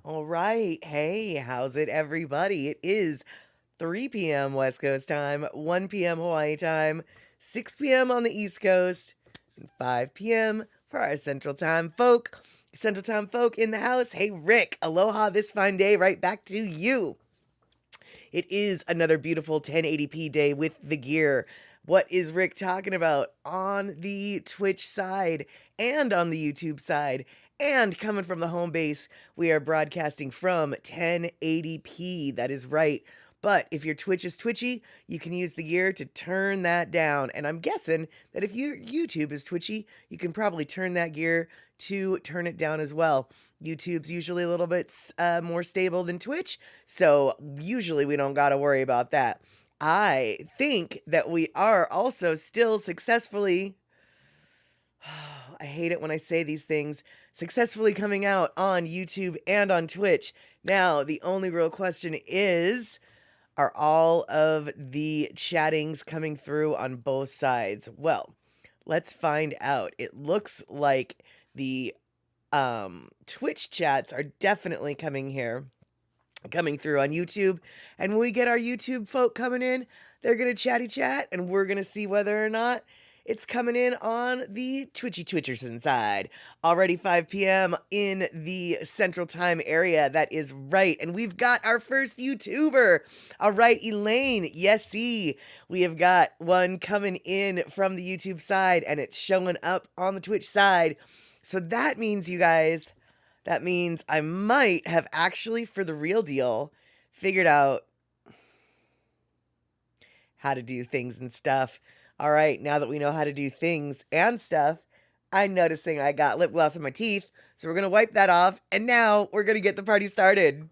All right. Hey, how's it, everybody? It is 3 p.m. West Coast time, 1 p.m. Hawaii time, 6 p.m. on the East Coast, and 5 p.m. for our Central Time folk. Central Time folk in the house. Hey, Rick, aloha this fine day. Right back to you. It is another beautiful 1080p day with the gear. What is Rick talking about on the Twitch side and on the YouTube side? And coming from the home base, we are broadcasting from 1080p. That is right. But if your Twitch is twitchy, you can use the gear to turn that down. And I'm guessing that if your YouTube is twitchy, you can probably turn that gear to turn it down as well. YouTube's usually a little bit more stable than Twitch, so usually we don't got to worry about that. I think that we are also still successfully, I hate it when I say these things, successfully coming out on YouTube and on Twitch. Now, the only real question is, are all of the chattings coming through on both sides? Well, let's find out. It looks like the Twitch chats are definitely coming through on YouTube. And when we get our YouTube folk coming in, they're going to chatty chat, and we're going to see whether or not it's coming in on the Twitchy Twitcherson side. Already 5 p.m. in the Central Time area. That is right. And we've got our first YouTuber. All right, Elaine. Yes-y. We have got one coming in from the YouTube side, and it's showing up on the Twitch side. So that means, you guys, I might have actually, for the real deal, figured out how to do things and stuff. All right, now that we know how to do things and stuff, I'm noticing I got lip gloss in my teeth, so we're going to wipe that off, and now we're going to get the party started.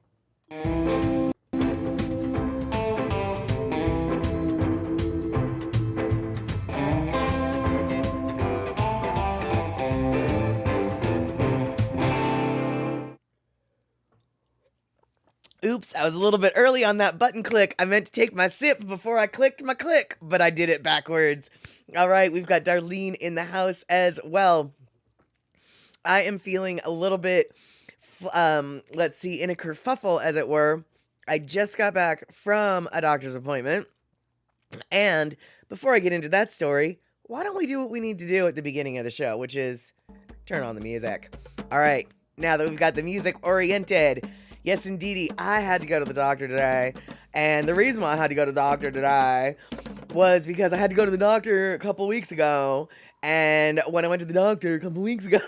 Oops, I was a little bit early on that button click. I meant to take my sip before I clicked my click, but I did it backwards. All right, we've got Darlene in the house as well. I am feeling a little bit, let's see, in a kerfuffle, as it were. I just got back from a doctor's appointment. And before I get into that story, why don't we do what we need to do at the beginning of the show, which is turn on the music. All right, now that we've got the music oriented, yes, indeedy, I had to go to the doctor today. And the reason why I had to go to the doctor today was because I had to go to the doctor a couple weeks ago. And when I went to the doctor a couple weeks ago,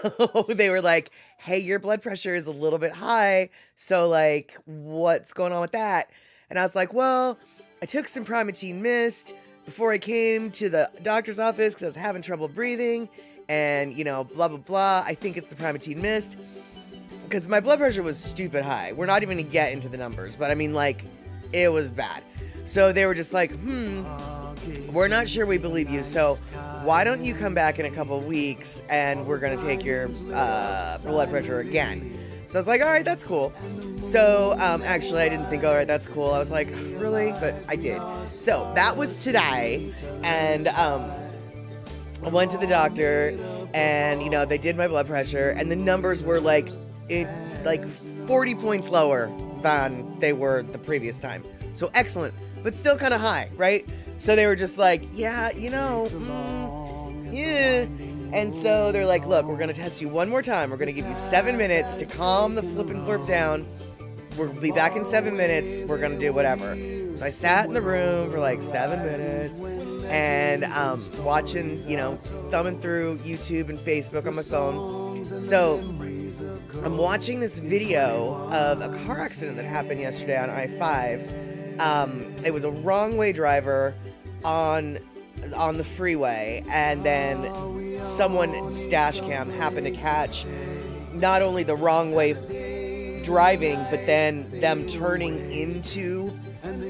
they were like, hey, your blood pressure is a little bit high. So, like, what's going on with that? And I was like, well, I took some Primatene Mist before I came to the doctor's office because I was having trouble breathing. And, you know, blah, blah, blah. I think it's the Primatene Mist. Because my blood pressure was stupid high. We're not even going to get into the numbers, but I mean, like, it was bad. So they were just like, we're not sure we believe you, so why don't you come back in a couple of weeks and we're going to take your blood pressure again. So I was like, all right, that's cool. So actually, I didn't think, all right, that's cool. I was like, really? But I did. So that was today, and I went to the doctor, and, you know, they did my blood pressure, and the numbers were like 40 points lower than they were the previous time. So excellent, but still kind of high, right? So they were just like, yeah, you know, yeah. And so they're like, look, we're going to test you one more time. We're going to give you 7 minutes to calm the flip and flip down. We'll be back in 7 minutes. We're going to do whatever. So I sat in the room for like 7 minutes and watching, you know, thumbing through YouTube and Facebook on my phone. So I'm watching this video of a car accident that happened yesterday on I-5. It was a wrong way driver on the freeway, and then someone's dash cam happened to catch not only the wrong way driving, but then them turning into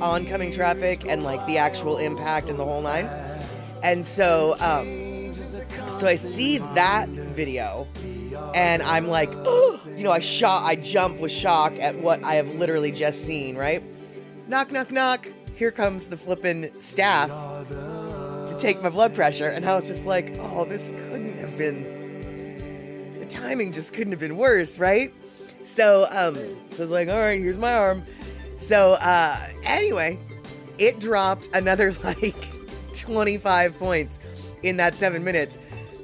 oncoming traffic and like the actual impact and the whole nine. And so I see that video, and I'm like, oh, you know, I jump with shock at what I have literally just seen, right? Knock, knock, knock. Here comes the flippin' staff to take my blood pressure. And I was just like, oh, this couldn't have been, the timing just couldn't have been worse, right? So I was like, all right, here's my arm. So anyway, it dropped another like 25 points in that 7 minutes.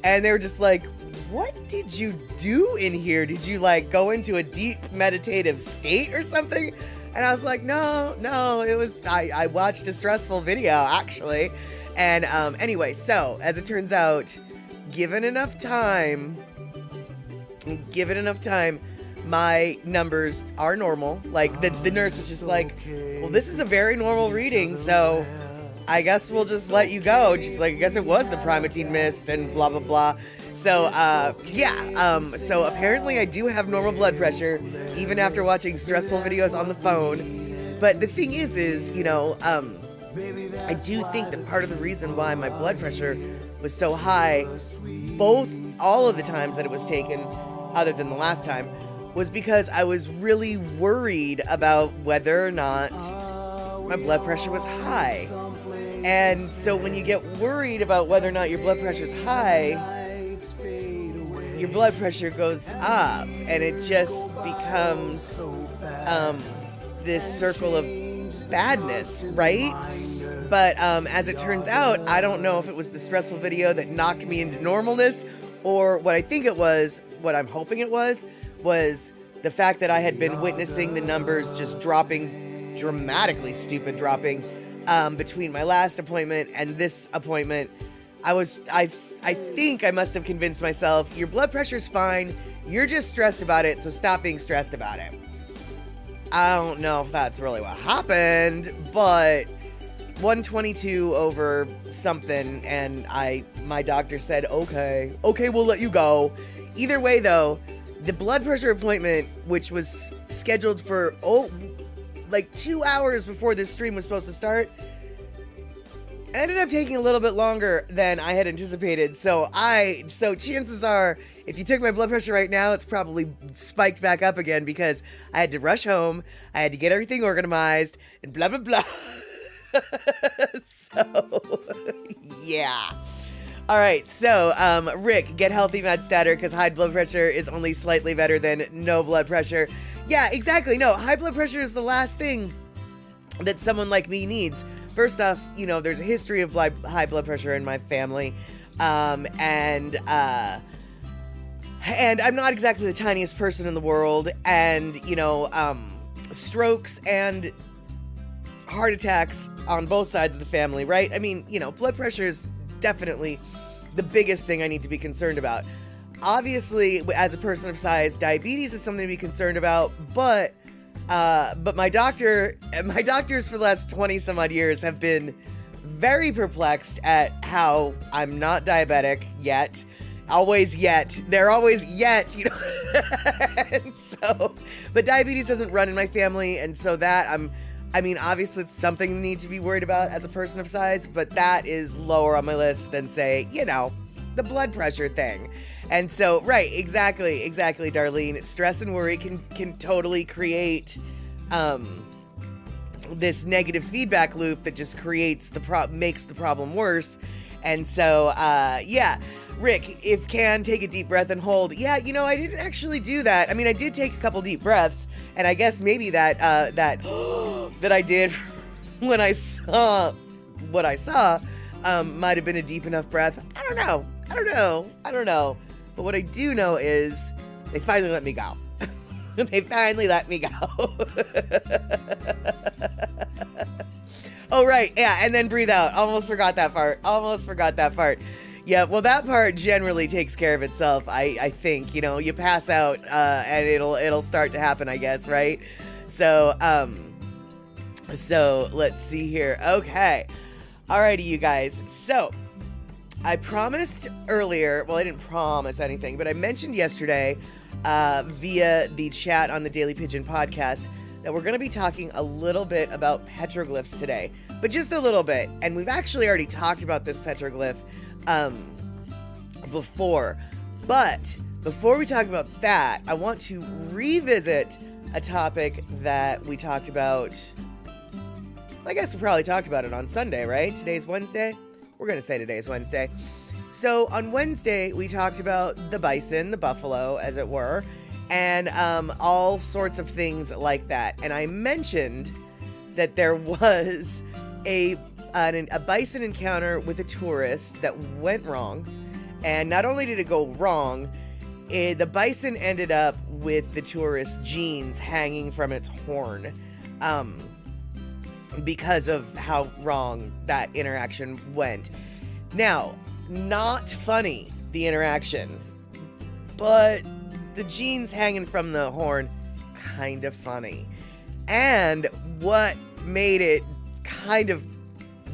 And they were just like, what did you do in here? Did you like go into a deep meditative state or something? And I was like, no, it was, I watched a stressful video actually. And anyway, so as it turns out, given enough time, my numbers are normal. Like the nurse was just like, well, this is a very normal reading, so I guess we'll just let you go. She's like, I guess it was the Primatine mist and blah, blah, blah. So, so apparently I do have normal blood pressure, even after watching stressful videos on the phone. But the thing is, you know, I do think that part of the reason why my blood pressure was so high, all of the times that it was taken, other than the last time, was because I was really worried about whether or not my blood pressure was high. And so when you get worried about whether or not your blood pressure is high, your blood pressure goes up, and it just becomes this circle of badness, right? But as it turns out, I don't know if it was the stressful video that knocked me into normalness, or what I think it was, what I'm hoping it was the fact that I had been witnessing the numbers just dropping, dramatically stupid dropping, between my last appointment and this appointment. I think I must have convinced myself, your blood pressure's fine, you're just stressed about it, so stop being stressed about it. I don't know if that's really what happened, but 122 over something, and my doctor said, okay, we'll let you go. Either way, though, the blood pressure appointment, which was scheduled for, like 2 hours before this stream was supposed to start, ended up taking a little bit longer than I had anticipated. So chances are, if you took my blood pressure right now, it's probably spiked back up again because I had to rush home, I had to get everything organized, and blah, blah, blah. So, yeah. All right, so, Rick, get healthy, Mad Statter, because high blood pressure is only slightly better than no blood pressure. Yeah, exactly. No, high blood pressure is the last thing that someone like me needs. First off, you know, there's a history of high blood pressure in my family, and I'm not exactly the tiniest person in the world, and, you know, strokes and heart attacks on both sides of the family, right? I mean, you know, blood pressure is definitely the biggest thing I need to be concerned about. Obviously, as a person of size, diabetes is something to be concerned about, but my doctors for the last 20 some odd years have been very perplexed at how I'm not diabetic yet. They're always yet, you know. And so, but diabetes doesn't run in my family, and so that obviously it's something you need to be worried about as a person of size, but that is lower on my list than, say, you know, the blood pressure thing. And so, right, exactly, Darlene. Stress and worry can totally create this negative feedback loop that just creates makes the problem worse. And so, yeah, Rick, if can, take a deep breath and hold. Yeah, you know, I didn't actually do that. I mean, I did take a couple deep breaths, and I guess maybe that that I did when I saw what I saw might have been a deep enough breath. I don't know. But what I do know is they finally let me go. They finally let me go. Oh, right. Yeah. And then breathe out. Almost forgot that part. Yeah. Well, that part generally takes care of itself. I think, you know, you pass out, and it'll start to happen, I guess. Right. So let's see here. Okay. Alrighty, you guys. So I promised earlier, well, I didn't promise anything, but I mentioned yesterday via the chat on the Daily Pigeon podcast that we're going to be talking a little bit about petroglyphs today, but just a little bit. And we've actually already talked about this petroglyph before. But before we talk about that, I want to revisit a topic that we talked about. I guess we probably talked about it on Sunday, right? Today's Wednesday. We're going to say today's Wednesday. So on Wednesday, we talked about the bison, the buffalo, as it were, and all sorts of things like that. And I mentioned that there was a bison encounter with a tourist that went wrong. And not only did it go wrong, the bison ended up with the tourist's jeans hanging from its horn, because of how wrong that interaction went. Now, not funny, the interaction, but the jeans hanging from the horn, kind of funny. And what made it kind of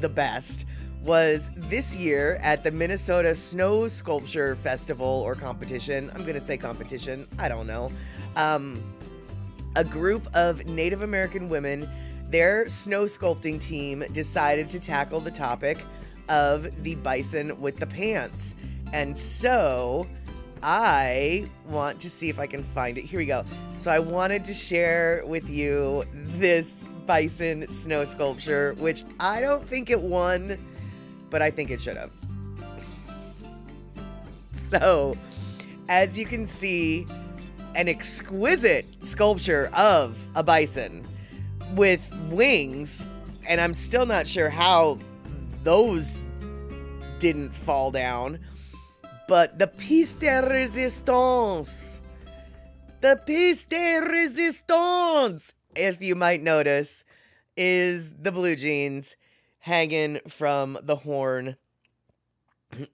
the best was this year at the Minnesota Snow Sculpture Festival or competition. I'm going to say competition. I don't know. A group of Native American women, their snow sculpting team decided to tackle the topic of the bison with the pants. And so I want to see if I can find it. Here we go. So I wanted to share with you this bison snow sculpture, which I don't think it won, but I think it should have. So, as you can see, an exquisite sculpture of a bison with wings, and I'm still not sure how those didn't fall down, but the piece de resistance, if you might notice, is the blue jeans hanging from the horn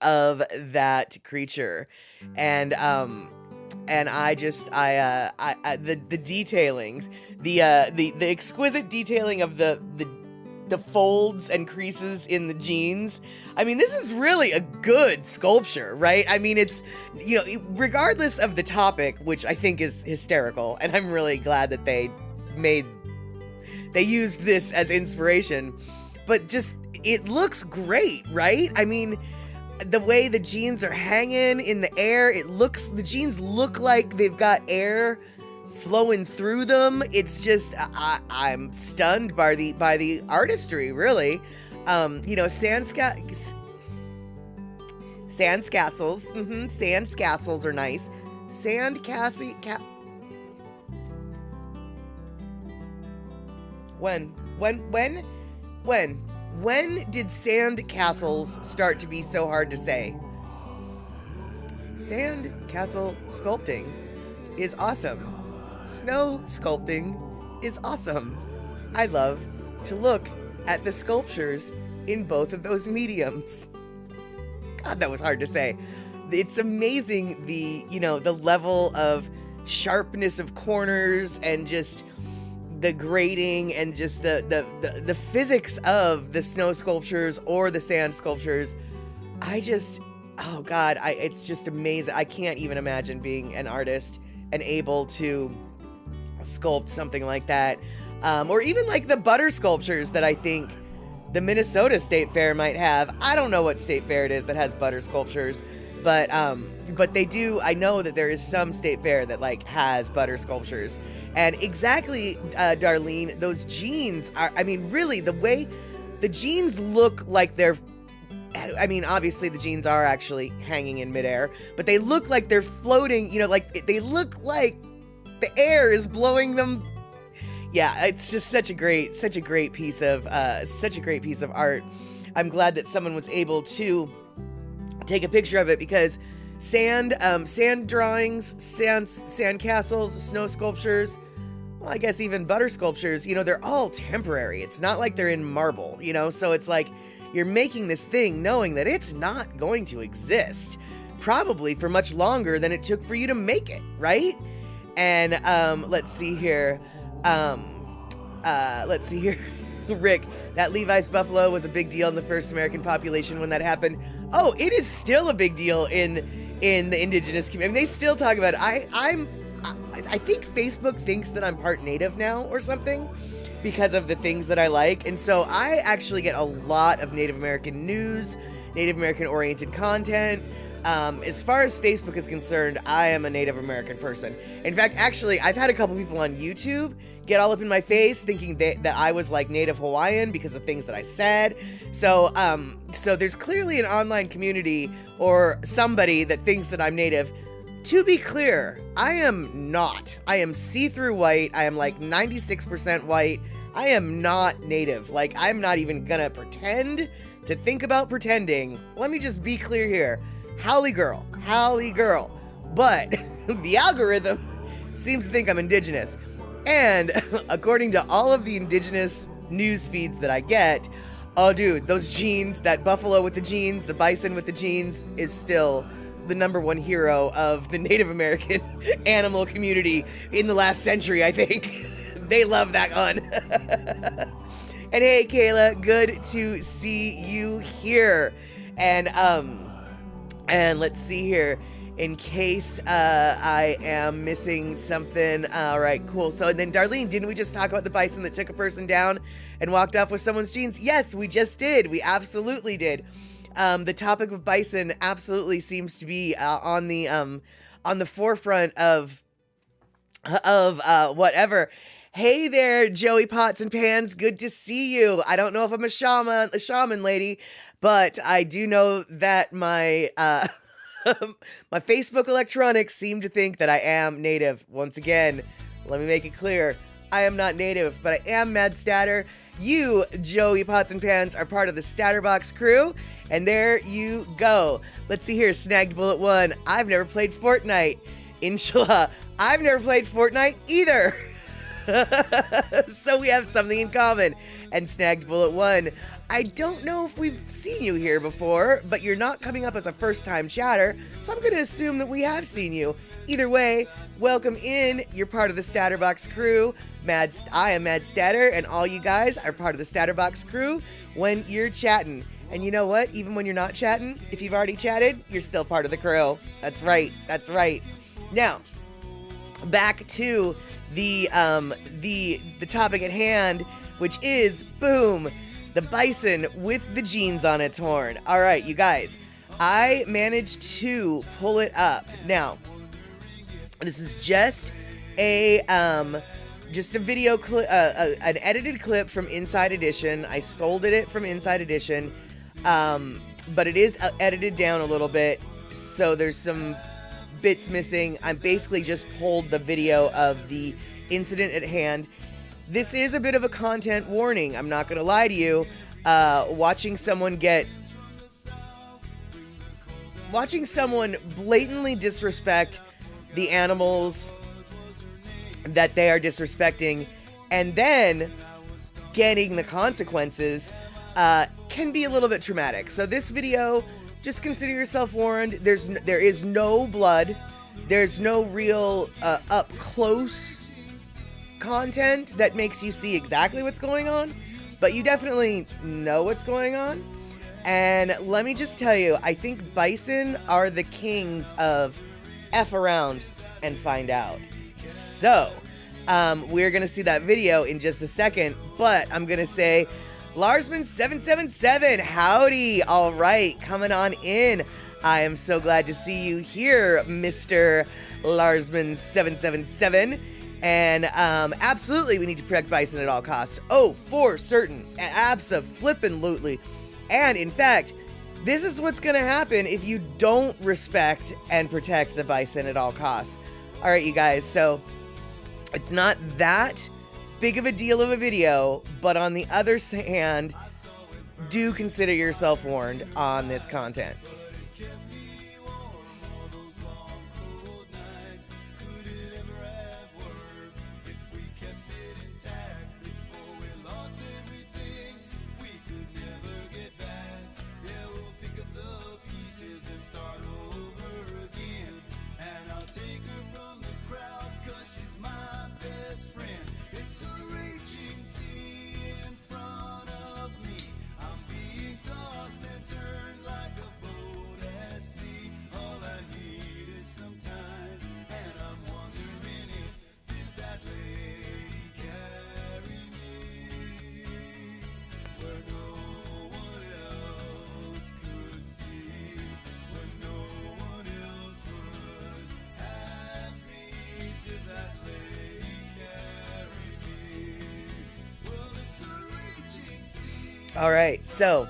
of that creature. And I just the detailings, the exquisite detailing of the folds and creases in the jeans. I mean, this is really a good sculpture, right? I mean, it's, you know, regardless of the topic, which I think is hysterical, and I'm really glad that they used this as inspiration, but just, it looks great, right? I mean, the way the jeans are hanging in the air, the jeans look like they've got air flowing through them. It's just, I'm stunned by the artistry, really. You know, sand castles are nice. When did sand castles start to be so hard to say? Sand castle sculpting is awesome. Snow sculpting is awesome. I love to look at the sculptures in both of those mediums. God, that was hard to say. It's amazing the level of sharpness of corners and just the grading and just the physics of the snow sculptures or the sand sculptures. Oh God, it's just amazing. I can't even imagine being an artist and able to sculpt something like that. Or even like the butter sculptures that I think the Minnesota State Fair might have. I don't know what state fair it is that has butter sculptures, but they do. I know that there is some state fair that like has butter sculptures. And exactly, Darlene, those jeans are, I mean, really the way the jeans look like they're, I mean, obviously the jeans are actually hanging in midair, but they look like they're floating, you know, like they look like the air is blowing them. Yeah, it's just such a great piece of art. I'm glad that someone was able to take a picture of it, because sand drawings, sand castles, snow sculptures, well, I guess even butter sculptures, you know, they're all temporary. It's not like they're in marble, you know, so it's like you're making this thing knowing that it's not going to exist, probably for much longer than it took for you to make it, right? And let's see here. Rick, that Levi's buffalo was a big deal in the first American population when that happened. Oh, it is still a big deal in the indigenous community. I mean, they still talk about it. I think Facebook thinks that I'm part Native now or something because of the things that I like. And so I actually get a lot of Native American news, Native American oriented content. As far as Facebook is concerned, I am a Native American person. In fact, actually, I've had a couple people on YouTube get all up in my face thinking that I was like Native Hawaiian because of things that I said. So there's clearly an online community or somebody that thinks that I'm Native. To be clear, I am not. I am see-through white. I am like 96% white. I am not Native. Like, I'm not even gonna pretend to think about pretending. Let me just be clear here. Howly girl. But the algorithm seems to think I'm indigenous. And according to all of the indigenous news feeds that I get, oh dude, those jeans, that buffalo with the jeans, the bison with the jeans is still the #1 hero of the Native American animal community in the last century, I think. They love that gun. And hey, Kayla, good to see you here. And let's see here, in case I am missing something. All right, cool. So then, Darlene, didn't we just talk about the bison that took a person down and walked off with someone's jeans? Yes, we just did. We absolutely did. The topic of bison absolutely seems to be on the forefront of whatever. Hey there, Joey Pots and Pans. Good to see you. I don't know if I'm a shaman lady, but I do know that my my Facebook electronics seem to think that I am Native. Once again, let me make it clear. I am not Native, but I am Mad Statter. You, Joey Pots and Pans, are part of the Statterbox crew, and there you go. Let's see here, Snagged Bullet 1. I've never played Fortnite. Inshallah, I've never played Fortnite either. So we have something in common. And Snagged Bullet 1, I don't know if we've seen you here before, but you're not coming up as a first-time chatter, so I'm going to assume that we have seen you. Either way, welcome in. You're part of the Statterbox crew. I am Mad Statter, and all you guys are part of the Statterbox crew when you're chatting. And you know what? Even when you're not chatting, if you've already chatted, you're still part of the crew. That's right. That's right. Now, back to the topic at hand, which is, boom, the bison with the jeans on its horn. All right, you guys, I managed to pull it up. Now, this is just a video clip, an edited clip from Inside Edition. I stole it from Inside Edition, but it is edited down a little bit, so there's some bits missing. I basically just pulled the video of the incident at hand. This is a bit of a content warning. I'm not going to lie to you. Watching someone blatantly disrespect the animals that they are disrespecting, and then getting the consequences, can be a little bit traumatic. So this video, just consider yourself warned. There is no blood. There's no real up close content that makes you see exactly what's going on, but you definitely know what's going on. And let me just tell you, I think bison are the kings of F around and find out. So, we're gonna see that video in just a second, but I'm gonna say, Larsman777, howdy. All right, coming on in. I am so glad to see you here, Mr. Larsman777. And absolutely, we need to protect bison at all costs. Oh, for certain. Abso-flippin-lutely. And in fact, this is what's going to happen if you don't respect and protect the bison at all costs. All right, you guys, so it's not that big of a deal of a video, but on the other hand, do consider yourself warned on this content. Tossed and turned like a boat. All right, so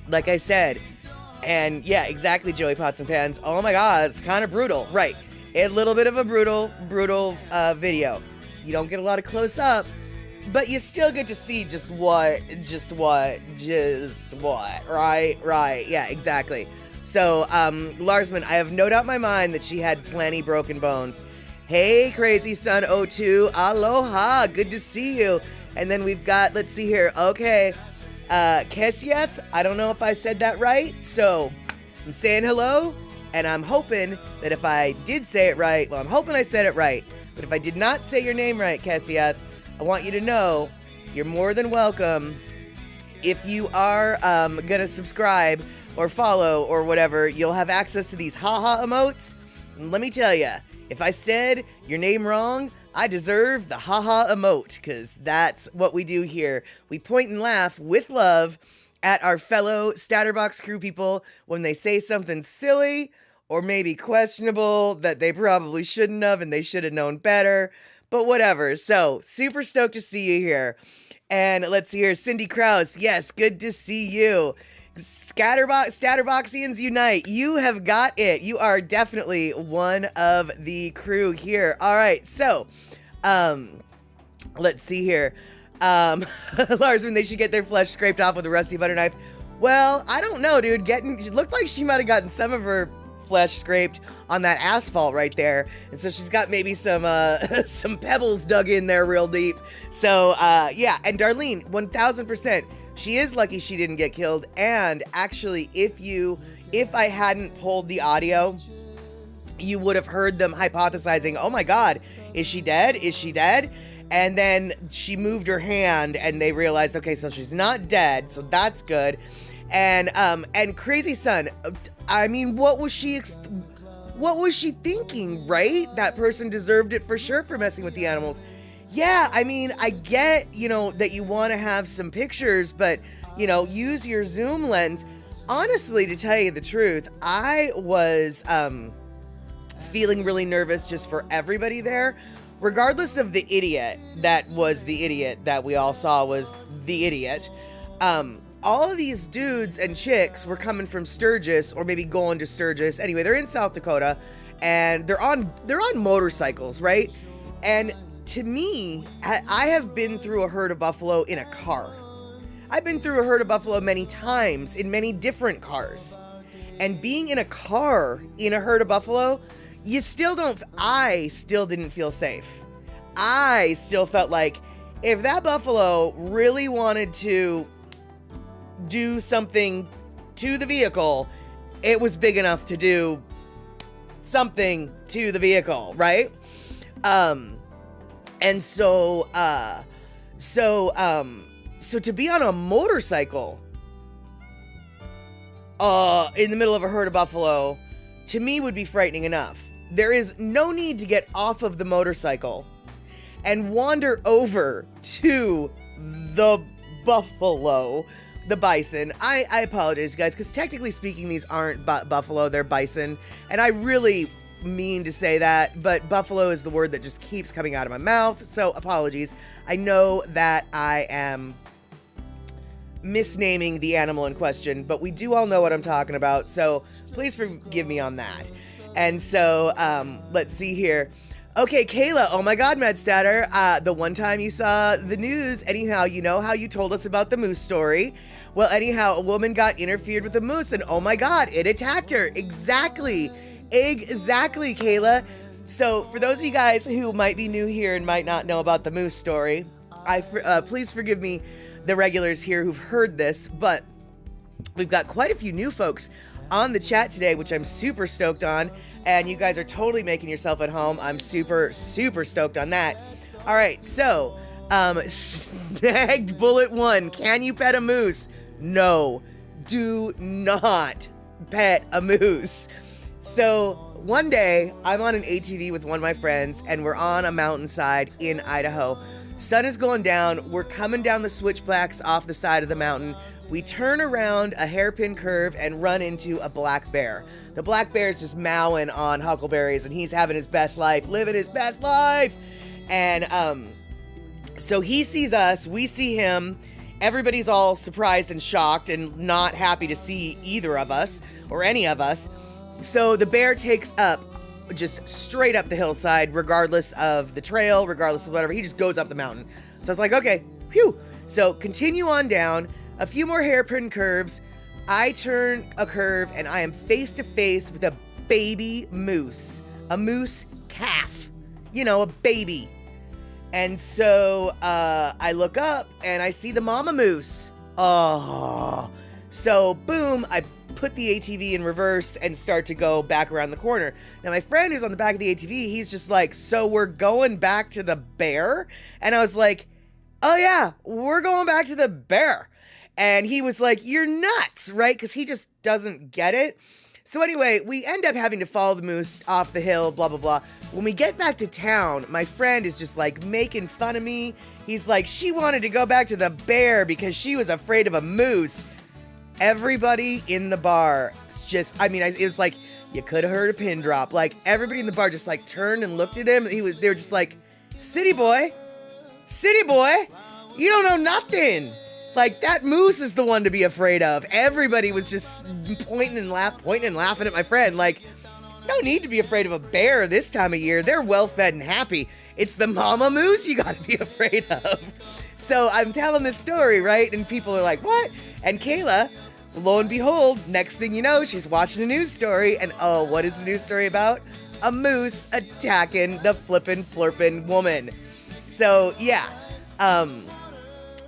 like I said, and yeah, exactly, Joey Pots and Pans. Oh my God, it's kind of brutal, right? A little bit of a brutal video. You don't get a lot of close up, but you still get to see just what, right? Yeah, exactly. So, Larsman, I have no doubt in my mind that she had plenty broken bones. Hey, Crazy Sun 02, aloha, good to see you. And then we've got, let's see here, okay, Kesieth, I don't know if I said that right, so I'm saying hello, and I'm hoping that if I did say it right, well, I'm hoping I said it right, but if I did not say your name right, Kesieth, I want you to know you're more than welcome. If you are gonna subscribe or follow or whatever, you'll have access to these haha emotes. And let me tell you, if I said your name wrong, I deserve the haha emote, because that's what we do here. We point and laugh with love at our fellow Statterbox crew people when they say something silly or maybe questionable that they probably shouldn't have and they should have known better, but whatever. So, super stoked to see you here. And let's see here, Cindy Krause, yes, good to see you. Statterboxians unite. You have got it. You are definitely one of the crew here. All right, so let's see here. Larsman, they should get their flesh scraped off with a rusty butter knife. Well, I don't know, dude. It looked like she might have gotten some of her flesh scraped on that asphalt right there, and so she's got maybe some some pebbles dug in there real deep. So yeah, and Darlene, 1000%. She is lucky she didn't get killed, and actually, if I hadn't pulled the audio, you would have heard them hypothesizing, oh my God, is she dead? Is she dead? And then she moved her hand, and they realized, okay, so she's not dead, so that's good. And Crazy Sun, I mean, what was she thinking, right? That person deserved it for sure for messing with the animals. Yeah, I mean, I get, that you want to have some pictures, but, use your zoom lens. Honestly, to tell you the truth, I was feeling really nervous just for everybody there, regardless of the idiot that was the idiot that we all saw was the idiot. All of these dudes and chicks were coming from Sturgis, or maybe going to Sturgis. Anyway, they're in South Dakota, and they're on motorcycles, right? And to me, I have been through a herd of buffalo in a car. I've been through a herd of buffalo many times in many different cars. And being in a car in a herd of buffalo, I still didn't feel safe. I still felt like if that buffalo really wanted to do something to the vehicle, it was big enough to do something to the vehicle, right? And so to be on a motorcycle, in the middle of a herd of buffalo, to me would be frightening enough. There is no need to get off of the motorcycle and wander over to the buffalo, the bison. I apologize, guys, because technically speaking, these aren't buffalo, they're bison. And I really mean to say that, but buffalo is the word that just keeps coming out of my mouth, so apologies. I know that I am misnaming the animal in question, but we do all know what I'm talking about, so please forgive me on that. And so, let's see here. Okay, Kayla, oh my God, MedStatter, the one time you saw the news, anyhow, you know how you told us about the moose story? Well, anyhow, a woman got interfered with a moose, and oh my God, it attacked her. Exactly, Kayla. So, for those of you guys who might be new here and might not know about the moose story, please forgive me, the regulars here who've heard this, but we've got quite a few new folks on the chat today, which I'm super stoked on, and you guys are totally making yourself at home. I'm super stoked on that. All right, so, snagged bullet 1, can you pet a moose? No, do not pet a moose. So, one day, I'm on an ATV with one of my friends, and we're on a mountainside in Idaho. Sun is going down, we're coming down the switchbacks off the side of the mountain. We turn around a hairpin curve and run into a black bear. The black bear is just mowing on huckleberries, and he's having his best life, living his best life. And so he sees us, we see him, Everybody's all surprised and shocked and not happy to see either of us or any of us. So the bear takes up just straight up the hillside, regardless of the trail, regardless of whatever. He just goes up the mountain. So I was like, okay, phew. So continue on down, a few more hairpin curves. I turn a curve and I am face to face with a baby moose, a moose calf, a baby. And so I look up and I see the mama moose. Oh, so boom, I put the ATV in reverse and start to go back around the corner. Now my friend who's on the back of the ATV, he's just like, so we're going back to the bear? And I was like, oh yeah, we're going back to the bear. And he was like, you're nuts, right? Because he just doesn't get it. So anyway, we end up having to follow the moose off the hill, blah, blah, blah. When we get back to town, my friend is just like making fun of me. He's like, she wanted to go back to the bear because she was afraid of a moose. Everybody in the bar just, it was like, you could have heard a pin drop. Like everybody in the bar just like turned and looked at him. They were just like, city boy, you don't know nothing. Like, that moose is the one to be afraid of. Everybody was just pointing and laughing at my friend. Like, no need to be afraid of a bear this time of year. They're well-fed and happy. It's the mama moose you gotta be afraid of. So I'm telling this story, right? And people are like, what? And Kayla, lo and behold, next thing you know, she's watching a news story. And oh, what is the news story about? A moose attacking the flippin' flirpin' woman. So, yeah.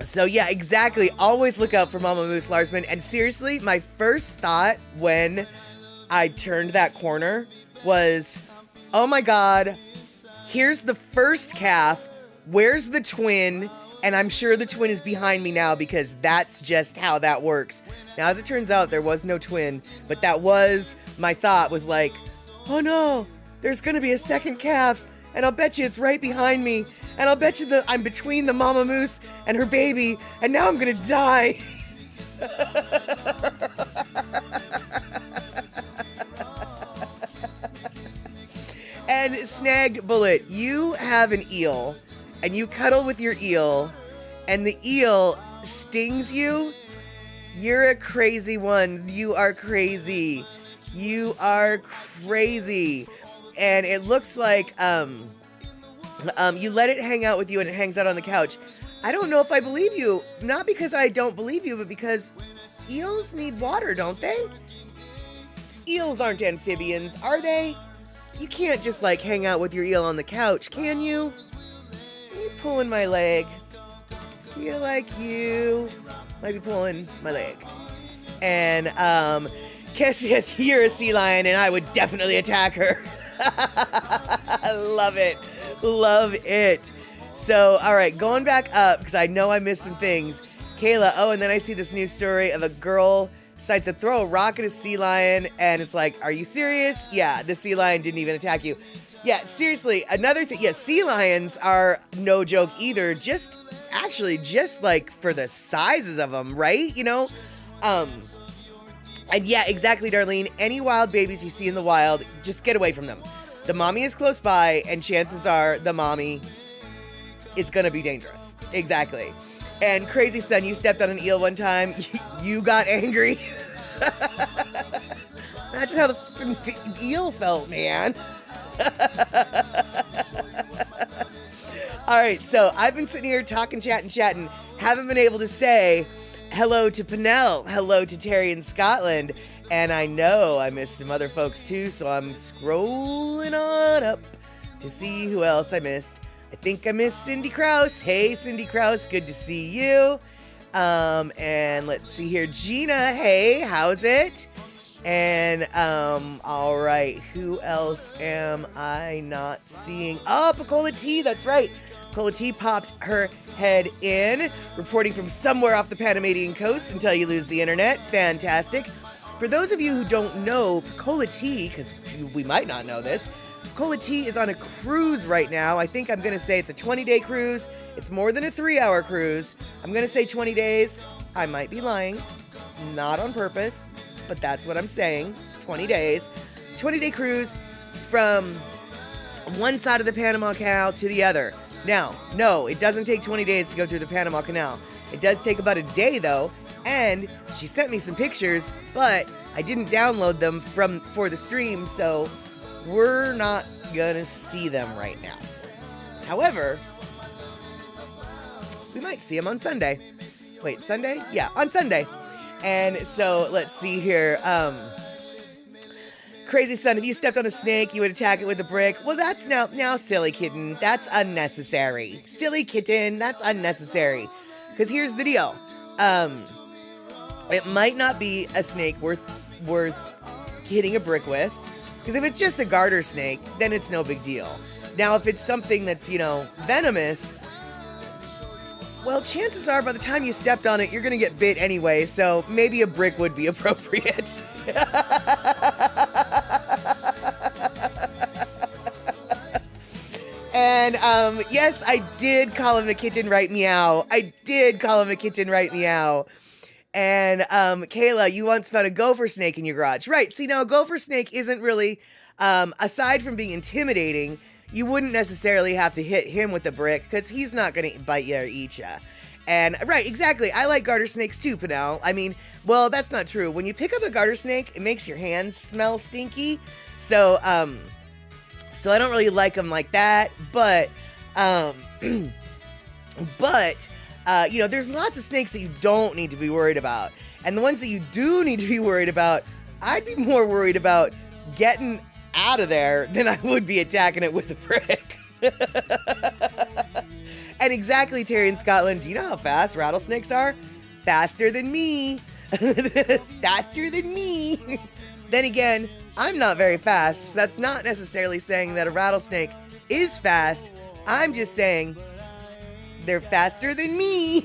So yeah, exactly. Always look out for Mama Moose Larsman. And seriously, my first thought when I turned that corner was, oh my God, here's the first calf. Where's the twin? And I'm sure the twin is behind me now because that's just how that works. Now, as it turns out, there was no twin, but that was my thought, was like, oh no, there's going to be a second calf. And I'll bet you it's right behind me. And I'll bet you I'm between the mama moose and her baby. And now I'm going to die. And Snag Bullet, you have an eel. And you cuddle with your eel. And the eel stings you. You're a crazy one. You are crazy. You are crazy. And it looks like you let it hang out with you and it hangs out on the couch. I don't know if I believe you. Not because I don't believe you, but because eels need water, don't they? Eels aren't amphibians, are they? You can't just like hang out with your eel on the couch, can you? You're pulling my leg. Feel like you might be pulling my leg. And Kessia, you're a sea lion and I would definitely attack her. Love it. Love it. So, all right, going back up, because I know I missed some things. Kayla, and then I see this news story of a girl decides to throw a rock at a sea lion, and it's like, are you serious? Yeah, the sea lion didn't even attack you. Yeah, seriously, another thing, sea lions are no joke either, just like for the sizes of them, right? And yeah, exactly, Darlene. Any wild babies you see in the wild, just get away from them. The mommy is close by, and chances are the mommy is going to be dangerous. Exactly. And Crazy Son, you stepped on an eel one time. You got angry. Imagine how the eel felt, man. All right, so I've been sitting here talking, chatting. Haven't been able to say hello to Pennell, hello to Terry in Scotland, and I know I missed some other folks too, so I'm scrolling on up to see who else I missed. I think I missed Cindy Krause. Hey, Cindy Krause, good to see you. And let's see here, Gina, hey, how's it? And, all right, who else am I not seeing? Oh, Pacola T, that's right. Pacola T popped her head in, reporting from somewhere off the Panamanian coast until you lose the internet. Fantastic. For those of you who don't know, Pacola T, because we might not know this, Pacola T is on a cruise right now. I think I'm going to say it's a 20-day cruise. It's more than a 3-hour cruise. I'm going to say 20 days. I might be lying. Not on purpose, but that's what I'm saying. It's 20 days. 20-day cruise from one side of the Panama Canal to the other. Now, no, it doesn't take 20 days to go through the Panama Canal. It does take about a day though, and she sent me some pictures, but I didn't download them for the stream, so we're not gonna see them right now. However, we might see them on Sunday. Wait, Sunday? Yeah, on Sunday. And so let's see here. Crazy son, if you stepped on a snake, you would attack it with a brick. Well, that's now silly kitten. That's unnecessary. Silly kitten, that's unnecessary. Because here's the deal. It might not be a snake worth hitting a brick with. Because if it's just a garter snake, then it's no big deal. Now, if it's something that's, venomous, well, chances are by the time you stepped on it, you're going to get bit anyway. So maybe a brick would be appropriate. And yes, I did call him a kitten, right? Meow. I did call him a kitten, right? Meow. And Kayla, you once found a gopher snake in your garage, right? See, now a gopher snake isn't really, aside from being intimidating, you wouldn't necessarily have to hit him with a brick because he's not going to bite you or eat you. And right, exactly. I like garter snakes too, Pinnell. I mean, well, that's not true. When you pick up a garter snake, it makes your hands smell stinky. So I don't really like them like that. But, there's lots of snakes that you don't need to be worried about. And the ones that you do need to be worried about, I'd be more worried about getting out of there than I would be attacking it with a brick. And exactly, Terry in Scotland, do you know how fast rattlesnakes are? Faster than me. Faster than me. Then again, I'm not very fast, so that's not necessarily saying that a rattlesnake is fast. I'm just saying they're faster than me.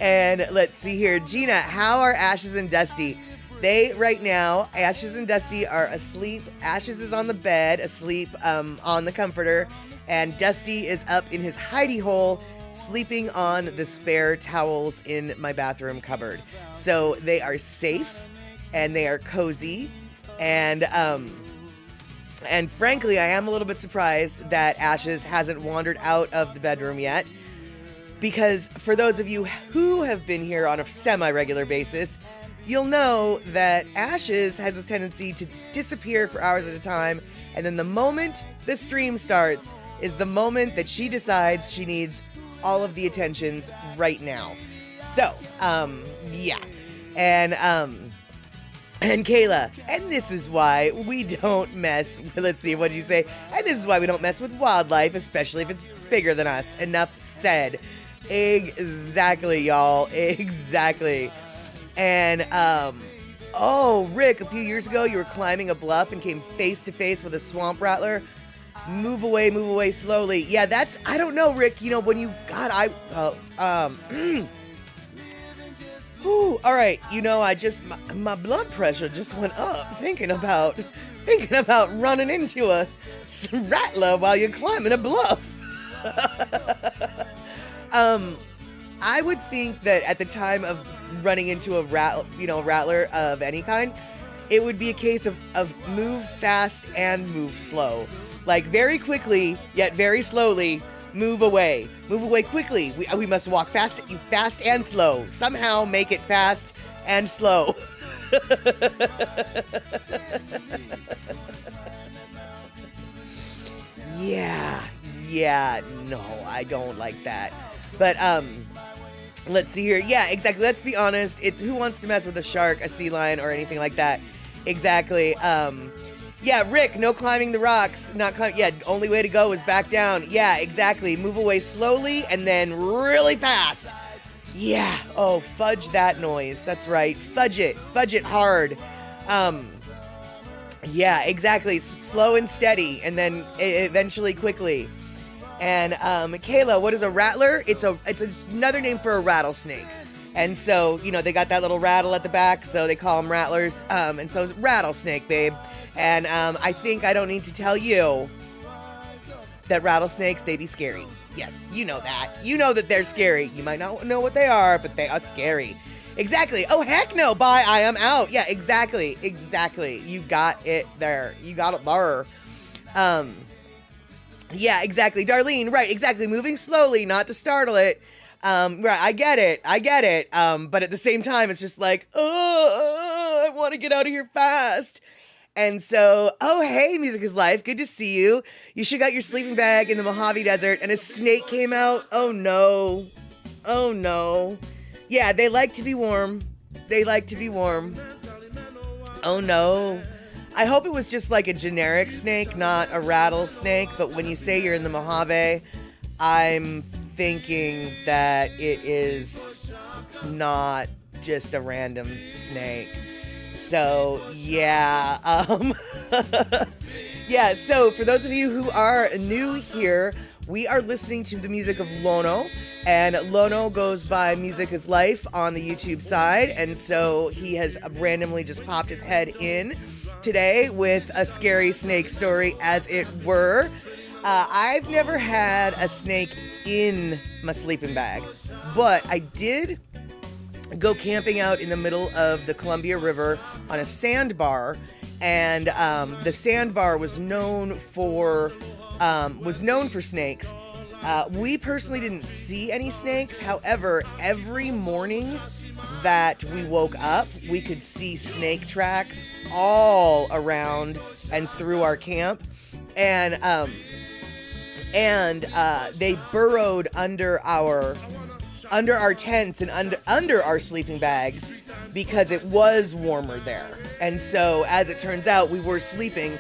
And let's see here. Gina, how are Ashes and Dusty? They, right now, Ashes and Dusty are asleep. Ashes is on the bed, asleep on the comforter. And Dusty is up in his hidey hole, sleeping on the spare towels in my bathroom cupboard. So they are safe, and they are cozy. And frankly, I am a little bit surprised that Ashes hasn't wandered out of the bedroom yet. Because for those of you who have been here on a semi-regular basis, you'll know that Ashes has a tendency to disappear for hours at a time, and then the moment the stream starts is the moment that she decides she needs all of the attentions right now. So, yeah. And Kayla, and this is why we don't mess with, let's see, what did you say? And this is why we don't mess with wildlife, especially if it's bigger than us. Enough said. Exactly, y'all. Exactly. And, Rick, a few years ago, you were climbing a bluff and came face to face with a swamp rattler. Move away slowly. Yeah, that's, I don't know, Rick, when you, God, all right, my blood pressure just went up thinking about running into a rattler while you're climbing a bluff. I would think that at the time of running into a rattler of any kind, it would be a case of move fast and move slow. Like very quickly, yet very slowly, move away. Move away quickly. We must walk fast and slow. Somehow make it fast and slow. Yeah, no, I don't like that. But, let's see here. Yeah, exactly. Let's be honest. It's who wants to mess with a shark, a sea lion, or anything like that. Exactly. Yeah, Rick, no climbing the rocks. Only way to go is back down. Yeah, exactly. Move away slowly and then really fast. Yeah. Oh, fudge that noise. That's right. Fudge it. Fudge it hard. Yeah, exactly. Slow and steady, and then eventually quickly. And Kayla, what is a rattler? It's another name for a rattlesnake. And so, they got that little rattle at the back, so they call them rattlers. And so it's rattlesnake, babe. And I think I don't need to tell you that rattlesnakes, they be scary. Yes, you know that. You know that they're scary. You might not know what they are, but they are scary. Exactly. Oh, heck no. Bye. I am out. Yeah, exactly. Exactly. You got it there. You got it there. Yeah, exactly. Darlene, right, exactly. Moving slowly, not to startle it. Right, I get it. But at the same time, it's just like, oh, I want to get out of here fast. And so, oh, hey, Music is Life. Good to see you. You should got your sleeping bag in the Mojave Desert, and a snake came out. Oh, no. Oh, no. Yeah, they like to be warm. They like to be warm. Oh, no. I hope it was just like a generic snake, not a rattlesnake. But when you say you're in the Mojave, I'm thinking that it is not just a random snake. So, yeah. Yeah, so for those of you who are new here, we are listening to the music of Lono, and Lono goes by Music is Life on the YouTube side, and so he has randomly just popped his head in today with a scary snake story, as it were. I've never had a snake in my sleeping bag, but I did go camping out in the middle of the Columbia River on a sandbar, and the sandbar was known for snakes. We personally didn't see any snakes. However, every morning that we woke up, we could see snake tracks all around and through our camp, and they burrowed under our tents and under our sleeping bags because it was warmer there. And so, as it turns out, we were sleeping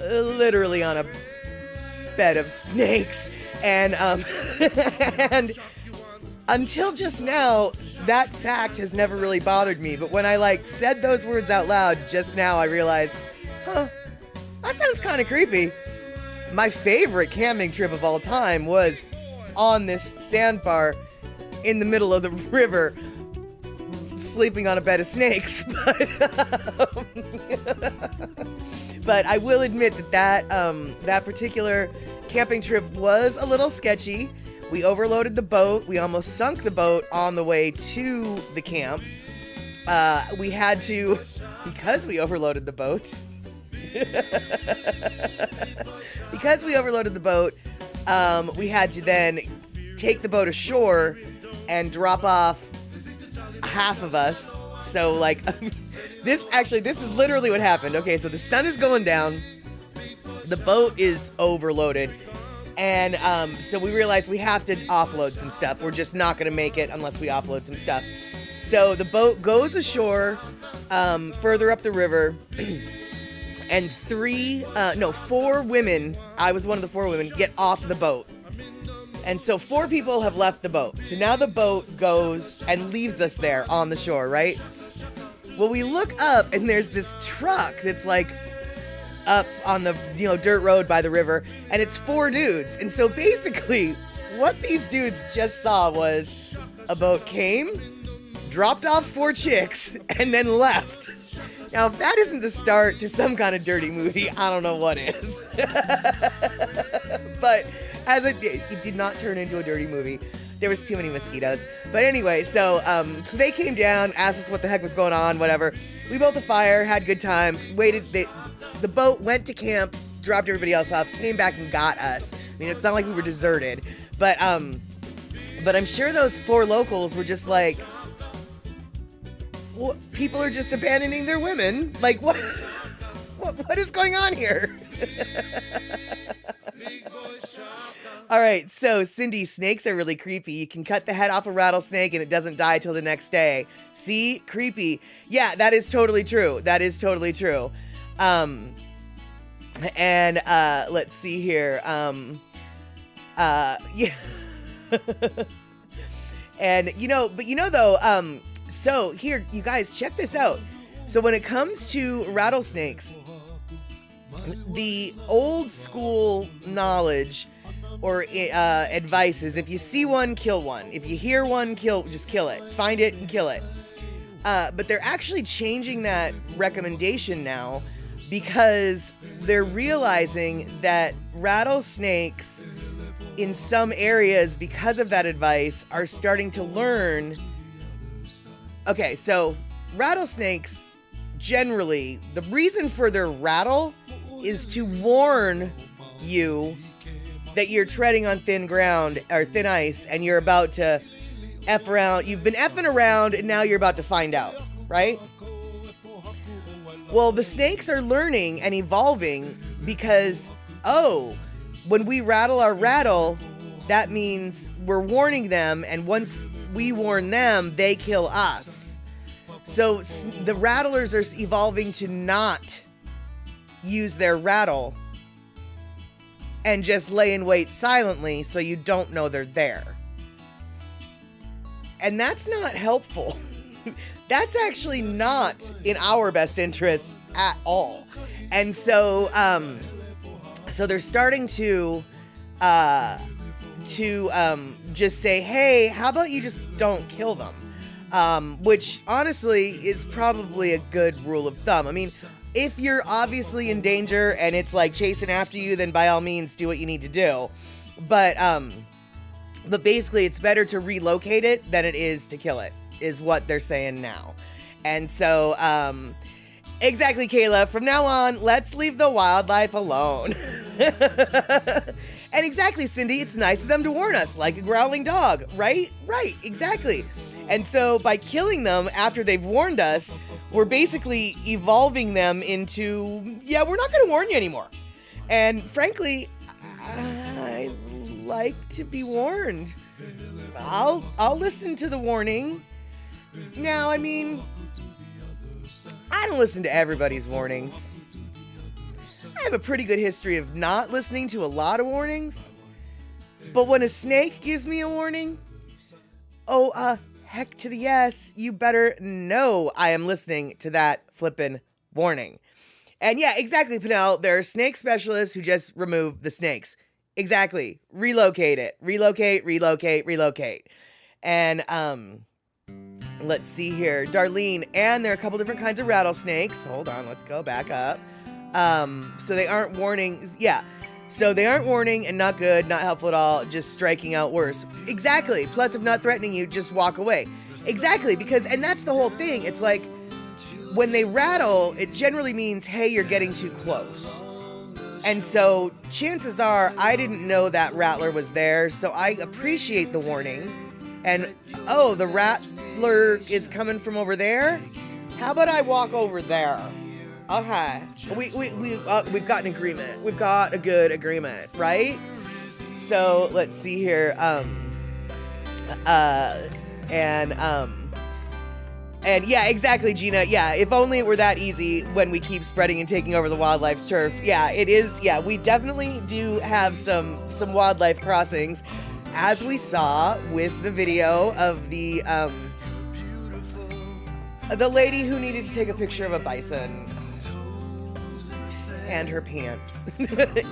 literally on a bed of snakes, and and until just now, that fact has never really bothered me. But when I said those words out loud just now, I realized, that sounds kind of creepy. My favorite camping trip of all time was on this sandbar in the middle of the river, sleeping on a bed of snakes. But I will admit that particular camping trip was a little sketchy. We overloaded the boat. We almost sunk the boat on the way to the camp. We had to, because we overloaded the boat, we had to then take the boat ashore and drop off half of us. So this is literally what happened. Okay, so the sun is going down, the boat is overloaded, and so we realized we have to offload some stuff. We're just not going to make it unless we offload some stuff. So the boat goes ashore further up the river, and 4 women, I was one of the 4 women, get off the boat. And so 4 people have left the boat. So now the boat goes and leaves us there on the shore, right? Well, we look up and there's this truck that's up on the dirt road by the river, and it's 4 dudes. And so basically what these dudes just saw was a boat came, dropped off 4 chicks, and then left. Now, if that isn't the start to some kind of dirty movie, I don't know what is. But as it did not turn into a dirty movie. There was too many mosquitoes. But anyway, so they came down, asked us what the heck was going on, whatever. We built a fire, had good times, waited. The boat went to camp, dropped everybody else off, came back and got us. I mean, it's not like we were deserted. But I'm sure those 4 locals were just like, well, people are just abandoning their women. Like, what is going on here? All right, so Cindy, snakes are really creepy. You can cut the head off a rattlesnake and it doesn't die till the next day. See? Creepy. Yeah, that is totally true. And let's see here. Yeah. And though, so here, you guys, check this out. So when it comes to rattlesnakes, the old school knowledge or advice is, if you see one, kill one. If you hear one, just kill it. Find it and kill it. But they're actually changing that recommendation now because they're realizing that rattlesnakes in some areas, because of that advice, are starting to learn. Okay, so rattlesnakes, generally, the reason for their rattle is to warn you that you're treading on thin ground or thin ice and you're about to F around. You've been effing around and now you're about to find out, right? Well, the snakes are learning and evolving because, oh, when we rattle our rattle, that means we're warning them, and once we warn them, they kill us. So the rattlers are evolving to not use their rattle and just lay in wait silently so you don't know they're there. And that's not helpful. That's actually not in our best interest at all. And so so they're starting to just say, hey, how about you just don't kill them? Which honestly is probably a good rule of thumb. I mean, if you're obviously in danger and it's like chasing after you, then by all means do what you need to do. But basically it's better to relocate it than it is to kill it, is what they're saying now. And so, exactly, Kayla, from now on, let's leave the wildlife alone. And exactly, Cindy, it's nice of them to warn us, like a growling dog, right? Right, exactly. And so by killing them after they've warned us, we're basically evolving them into, yeah, we're not going to warn you anymore. And frankly, I like to be warned. I'll listen to the warning. Now, I mean, I don't listen to everybody's warnings. I have a pretty good history of not listening to a lot of warnings. But when a snake gives me a warning, heck to the yes, you better know I am listening to that flippin' warning. And yeah, exactly, Pinnell, there are snake specialists who just remove the snakes. Exactly. Relocate it. Relocate, relocate, relocate. And, let's see here. Darlene, and there are a couple different kinds of rattlesnakes. Hold on, let's go back up. So they aren't warning. Yeah. So they aren't warning and not good, not helpful at all, just striking out worse. Exactly. Plus, if not threatening you, just walk away. Exactly. Because, and that's the whole thing. It's like when they rattle, it generally means, hey, you're getting too close. And so chances are I didn't know that rattler was there. So I appreciate the warning. And, oh, the rattler is coming from over there. How about I walk over there? Okay. We've got an agreement. We've got a good agreement, right? So let's see here. And yeah, exactly, Gina. Yeah, if only it were that easy when we keep spreading and taking over the wildlife's turf. Yeah, it is. Yeah, we definitely do have some wildlife crossings, as we saw with the video of the lady who needed to take a picture of a bison. And her pants.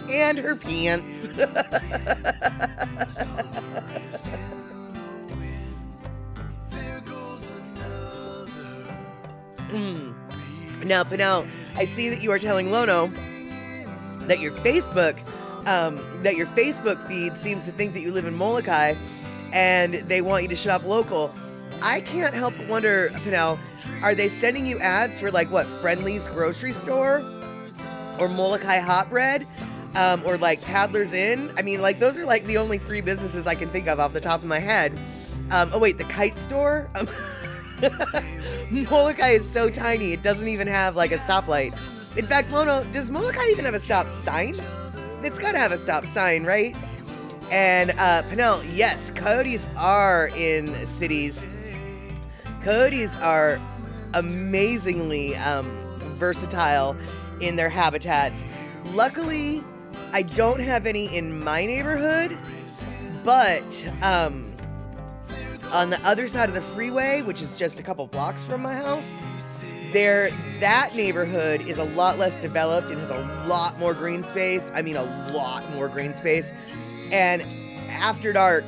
And her pants. Now, Pinnell, I see that you are telling Lono that your Facebook feed seems to think that you live in Molokai and they want you to shop local. I can't help but wonder, Pinnell, are they sending you ads for like what, Friendly's grocery store? Or Molokai Hot Bread, or like Paddler's Inn. I mean, like, those are like the only three businesses I can think of off the top of my head. Oh wait, the Kite Store? Molokai is so tiny, it doesn't even have like a stoplight. In fact, Lono, does Molokai even have a stop sign? It's gotta have a stop sign, right? And Pinnell, yes, coyotes are in cities. Coyotes are amazingly versatile in their habitats. Luckily, I don't have any in my neighborhood, but on the other side of the freeway, which is just a couple blocks from my house, that neighborhood is a lot less developed and has a lot more green space. I mean, a lot more green space. And after dark,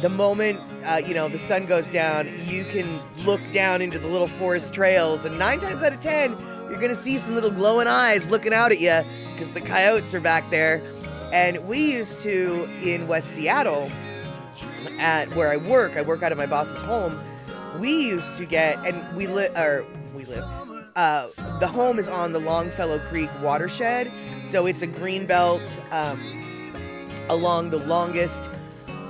the moment the sun goes down, you can look down into the little forest trails, and 9 times out of 10, you're going to see some little glowing eyes looking out at you because the coyotes are back there. And we used to, in West Seattle, at where I work out of my boss's home, we used to get, and the home is on the Longfellow Creek watershed. So it's a greenbelt along the longest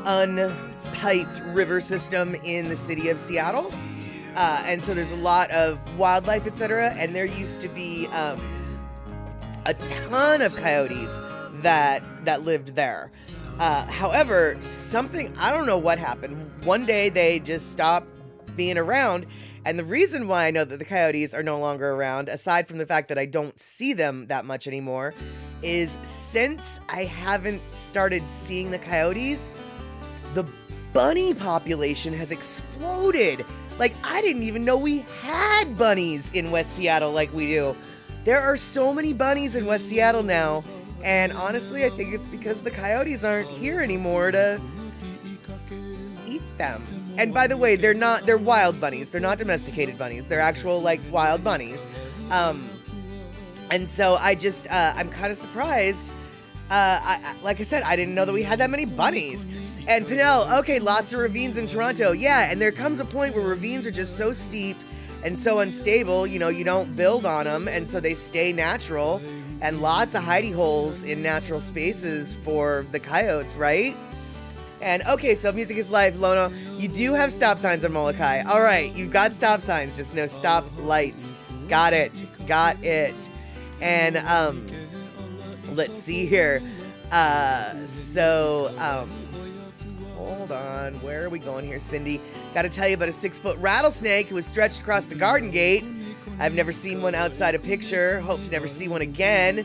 unpiped river system in the city of Seattle. And so there's a lot of wildlife, etc. And there used to be a ton of coyotes that lived there. However, I don't know what happened. One day they just stopped being around. And the reason why I know that the coyotes are no longer around, aside from the fact that I don't see them that much anymore, is since I haven't started seeing the coyotes, the bunny population has exploded. Like, I didn't even know we had bunnies in West Seattle like we do. There are so many bunnies in West Seattle now. And honestly, I think it's because the coyotes aren't here anymore to eat them. And by the way, they're wild bunnies. They're not domesticated bunnies. They're actual, like, wild bunnies. And so I'm kind of surprised. Like I said, I didn't know that we had that many bunnies. And Pinnell, okay, lots of ravines in Toronto. Yeah, and there comes a point where ravines are just so steep and so unstable, you don't build on them, and so they stay natural. And lots of hidey holes in natural spaces for the coyotes, right? And okay, so music is life, Lono. You do have stop signs on Molokai. All right, you've got stop signs, just no stop lights. Got it. And let's see here. Hold on. Where are we going here, Cindy? Got to tell you about a 6-foot rattlesnake who was stretched across the garden gate. I've never seen one outside a picture. Hope to never see one again.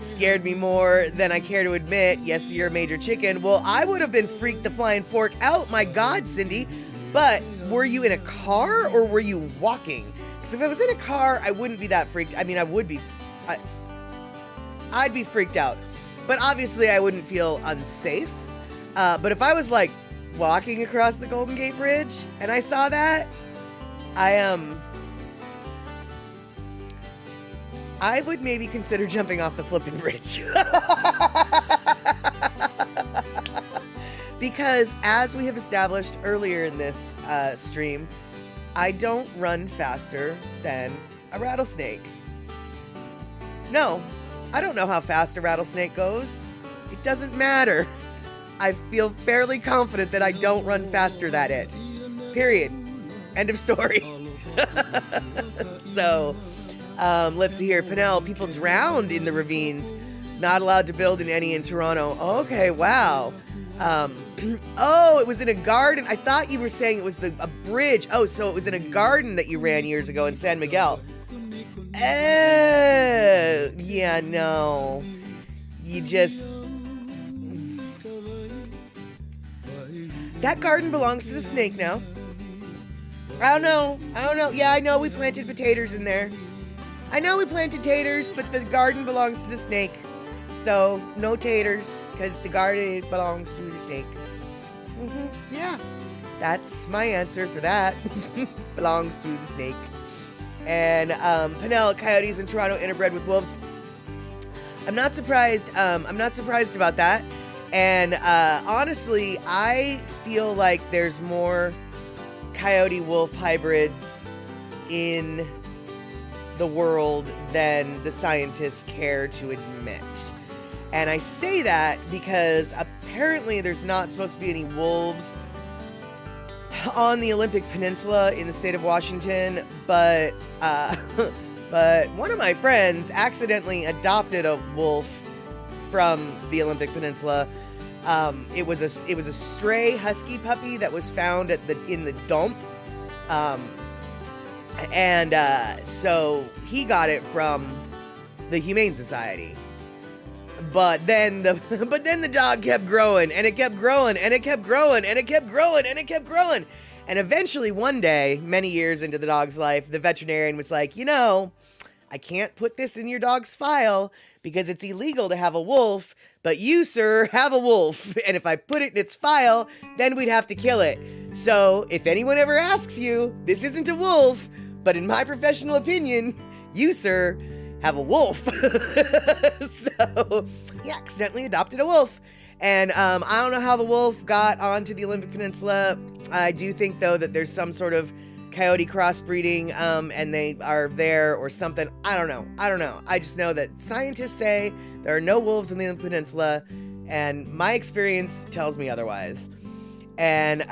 Scared me more than I care to admit. Yes, you're a major chicken. Well, I would have been freaked the flying fork out. My God, Cindy. But were you in a car or were you walking? Because if I was in a car, I wouldn't be that freaked. I mean, I would be. I'd be freaked out. But obviously, I wouldn't feel unsafe. But if I was like walking across the Golden Gate Bridge and I saw that, I would maybe consider jumping off the flipping bridge. Because as we have established earlier in this stream, I don't run faster than a rattlesnake. No, I don't know how fast a rattlesnake goes. It doesn't matter. I feel fairly confident that I don't run faster than it. Period. End of story. So, let's see here. Pinnell, people drowned in the ravines. Not allowed to build in any in Toronto. Okay, wow. Oh, it was in a garden. I thought you were saying it was a bridge. Oh, so it was in a garden that you ran years ago in San Miguel. Yeah, no. That garden belongs to the snake now. I don't know. Yeah, I know we planted potatoes in there. I know we planted taters, but the garden belongs to the snake. So, no taters, because the garden belongs to the snake. Yeah, that's my answer for that. Belongs to the snake. And Pinnell, coyotes in Toronto interbred with wolves. I'm not surprised about that. And honestly, I feel like there's more coyote-wolf hybrids in the world than the scientists care to admit. And I say that because apparently there's not supposed to be any wolves on the Olympic Peninsula in the state of Washington, but one of my friends accidentally adopted a wolf from the Olympic Peninsula. It was a stray husky puppy that was found in the dump. So he got it from the Humane Society. But then the dog kept growing, and it kept growing, and it kept growing, and it kept growing, and it kept growing. And eventually one day, many years into the dog's life, the veterinarian was like, I can't put this in your dog's file because it's illegal to have a wolf, but you, sir, have a wolf. And if I put it in its file, then we'd have to kill it. So if anyone ever asks you, this isn't a wolf, but in my professional opinion, you, sir, have a wolf. So he accidentally adopted a wolf. And I don't know how the wolf got onto the Olympic Peninsula. I do think, though, that there's some sort of coyote crossbreeding, and they are there or something. I don't know. I just know that scientists say there are no wolves on the Olympic Peninsula, And my experience tells me otherwise. And,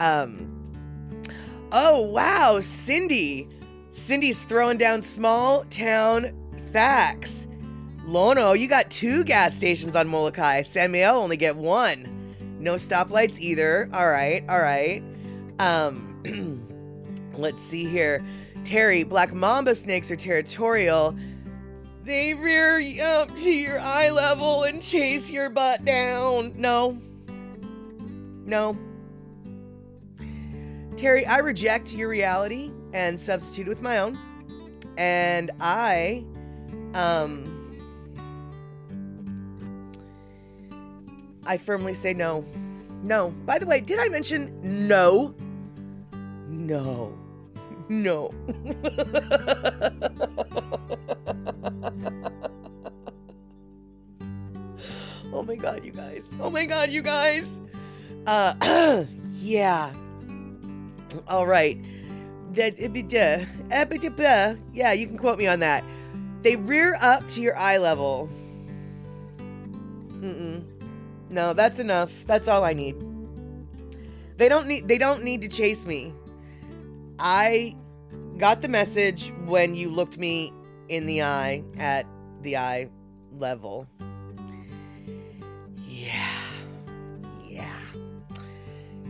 oh, wow, Cindy's throwing down small town facts. Lono, you got 2 gas stations on Molokai. San Miguel only get 1. No stoplights either. All right. Let's see here. Terry, black mamba snakes are territorial. They rear up to your eye level and chase your butt down. No. Terry, I reject your reality and substitute with my own. And I firmly say no. No. By the way, did I mention no? No. Oh my god, you guys. Yeah. All right. Yeah, you can quote me on that. They rear up to your eye level. No, that's enough. That's all I need. They don't need to chase me. I got the message when you looked me in the eye at the eye level. Yeah.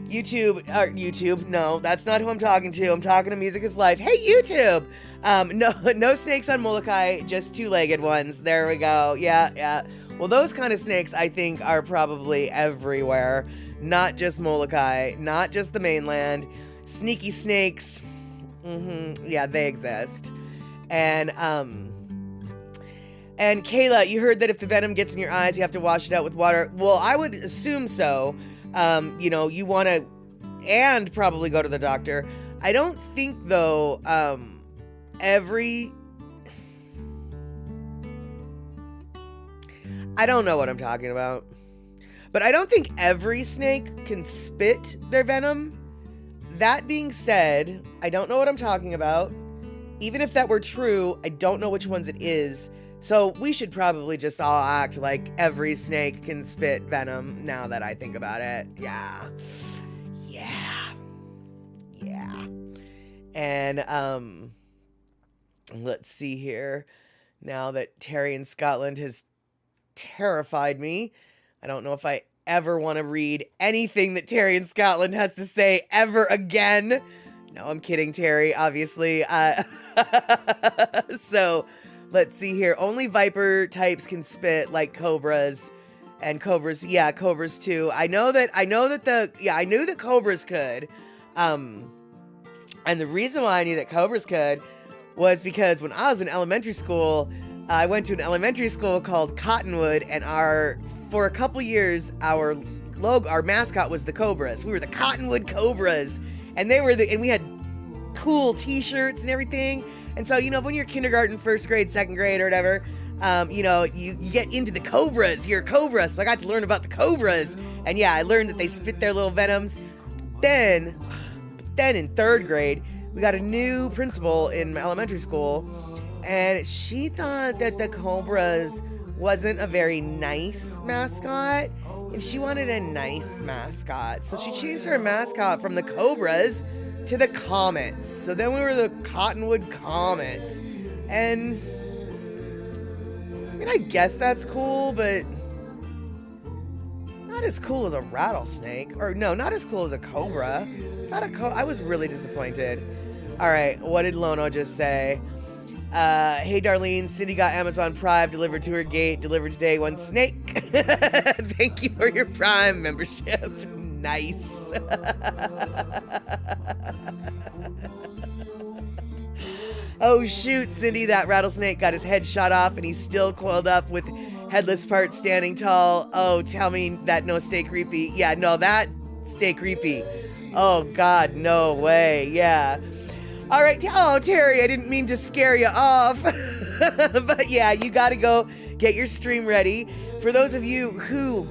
YouTube. No, that's not who I'm talking to. I'm talking to Music is Life. Hey, YouTube. No snakes on Molokai, just 2-legged ones. There we go. Yeah. Well, those kind of snakes, I think, are probably everywhere. Not just Molokai, not just the mainland. Sneaky snakes. Yeah, they exist. And Kayla, you heard that if the venom gets in your eyes, you have to wash it out with water. Well, I would assume so. You want to, and probably go to the doctor. I don't think, though, I don't know what I'm talking about. But I don't think every snake can spit their venom. That being said, I don't know what I'm talking about. Even if that were true, I don't know which ones it is. So we should probably just all act like every snake can spit venom now that I think about it. Yeah. And, let's see here. Now that Terry in Scotland has terrified me, I don't know if I ever want to read anything that Terry in Scotland has to say ever again. No, I'm kidding, Terry, obviously. So let's see here. Only viper types can spit, like cobras. And cobras, yeah, cobras too. I knew that cobras could. And the reason why I knew that cobras could was because when I was in elementary school, I went to an elementary school called Cottonwood, and for a couple years, our mascot was the Cobras. We were the Cottonwood Cobras, and and we had cool T-shirts and everything. And so, when you're kindergarten, first grade, second grade, or whatever, you get into the Cobras. You're a Cobra, so I got to learn about the Cobras. And yeah, I learned that they spit their little venoms. Then in third grade, we got a new principal in elementary school, and she thought that the Cobras wasn't a very nice mascot, and she wanted a nice mascot. So she changed her mascot from the Cobras to the Comets. So then we were the Cottonwood Comets. And I guess that's cool, but not as cool as a rattlesnake. Or no, not as cool as a cobra. I was really disappointed. All right, what did Lono just say? Hey, Darlene, Cindy got Amazon Prime delivered to her gate. Delivered today, one snake. Thank you for your Prime membership. Nice. Oh, shoot, Cindy, that rattlesnake got his head shot off, and he's still coiled up with headless parts standing tall. Oh, tell me that no stay creepy. Yeah, no, that stay creepy. Oh, God, no way. Yeah. All right. Oh, Terry, I didn't mean to scare you off. But yeah, you got to go get your stream ready. For those of you who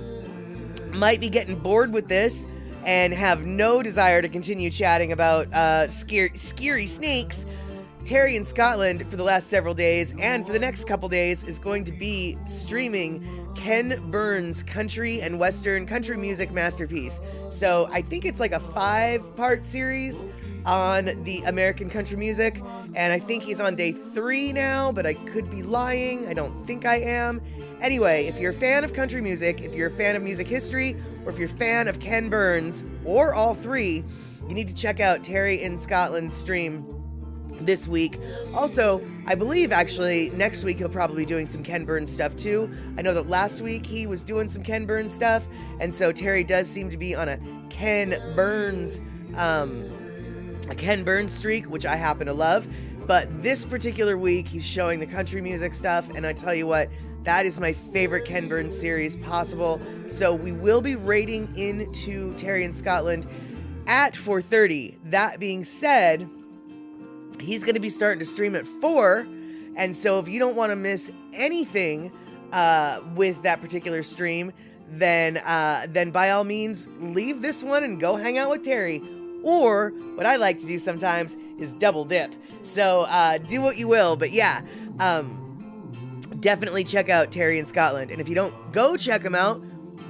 might be getting bored with this and have no desire to continue chatting about scary snakes, Terry in Scotland for the last several days and for the next couple days is going to be streaming Ken Burns' country and western country music masterpiece. So I think it's like a 5-part series on the American country music, and I think he's on day 3 now, but I could be lying. I don't think I am. Anyway, if you're a fan of country music, if you're a fan of music history, or if you're a fan of Ken Burns, or all 3, you need to check out Terry in Scotland's stream this week. Also, I believe actually next week he'll probably be doing some Ken Burns stuff too. I know that last week he was doing some Ken Burns stuff, and so Terry does seem to be on a Ken Burns streak, which I happen to love. But this particular week he's showing the country music stuff, and I tell you what, that is my favorite Ken Burns series possible. So we will be raiding into Terry in Scotland at 4:30. That being said, he's going to be starting to stream at 4, and so if you don't want to miss anything with that particular stream, then by all means leave this one and go hang out with Terry. Or what I like to do sometimes is double dip. So do what you will, but yeah, definitely check out Terry in Scotland. And if you don't go check him out,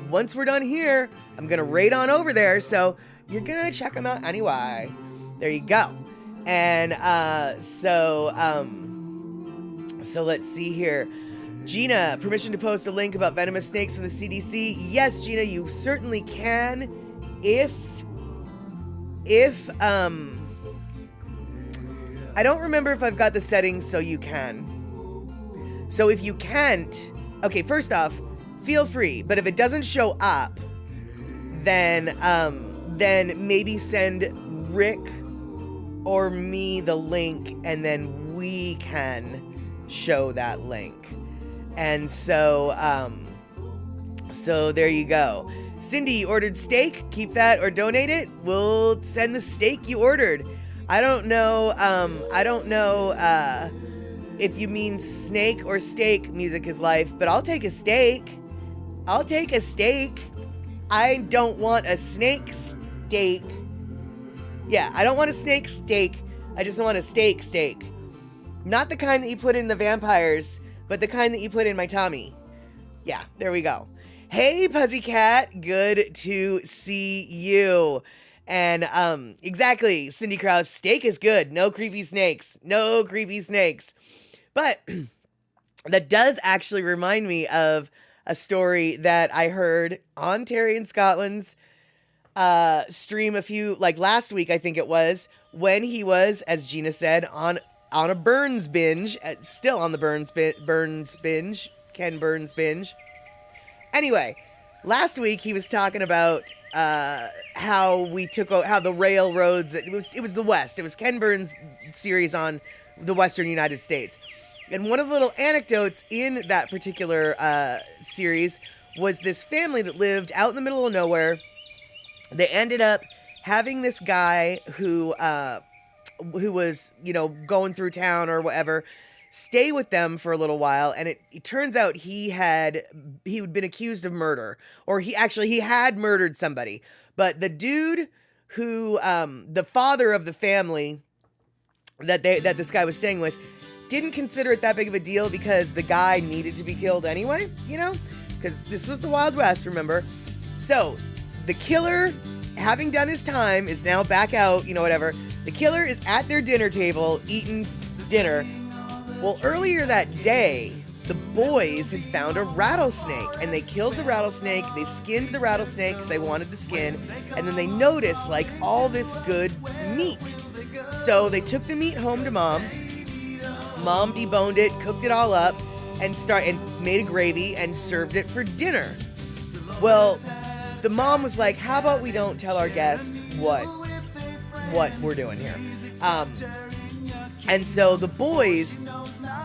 once we're done here, I'm going to raid on over there, so you're going to check him out anyway. There you go. And so let's see here. Gina, permission to post a link about venomous snakes from the CDC. Yes, Gina, you certainly can. If I don't remember if I've got the settings so you can. So if you can't, okay, first off, feel free. But if it doesn't show up, then maybe send Rick or me the link, and then we can show that link. And so there you go. Cindy ordered steak. Keep that or donate it. We'll send the steak you ordered. I don't know if you mean snake or steak, music is life, but I'll take a steak. I'll take a steak. I don't want a snake steak. Yeah, I don't want a snake steak. I just want a steak. Not the kind that you put in the vampires, but the kind that you put in my Tommy. Yeah, there we go. Hey, Pussycat. Good to see you. And exactly, Cindy Krause, steak is good. No creepy snakes. No creepy snakes. But that does actually remind me of a story that I heard on Terry in Scotland's stream last week, I think it was, when he was, as Gina said, on a Burns binge, still on the Burns binge, Ken Burns binge. Anyway, last week he was talking about how the railroads, it was the West. It was Ken Burns' series on the Western United States. And one of the little anecdotes in that particular series was this family that lived out in the middle of nowhere. They ended up having this guy who was, going through town or whatever, stay with them for a little while. And it turns out he had been accused of murder, or he had murdered somebody. But the dude who, the father of the family that this guy was staying with, didn't consider it that big of a deal because the guy needed to be killed anyway, because this was the Wild West, remember? So the killer, having done his time, is now back out, whatever. The killer is at their dinner table eating dinner. Well, earlier that day, the boys had found a rattlesnake, and they killed the rattlesnake. They skinned the rattlesnake because they wanted the skin, and then they noticed all this good meat. So they took the meat home to Mom. Mom deboned it, cooked it all up, and made a gravy and served it for dinner. Well, the mom was like, how about we don't tell our guest what we're doing here? And so the boys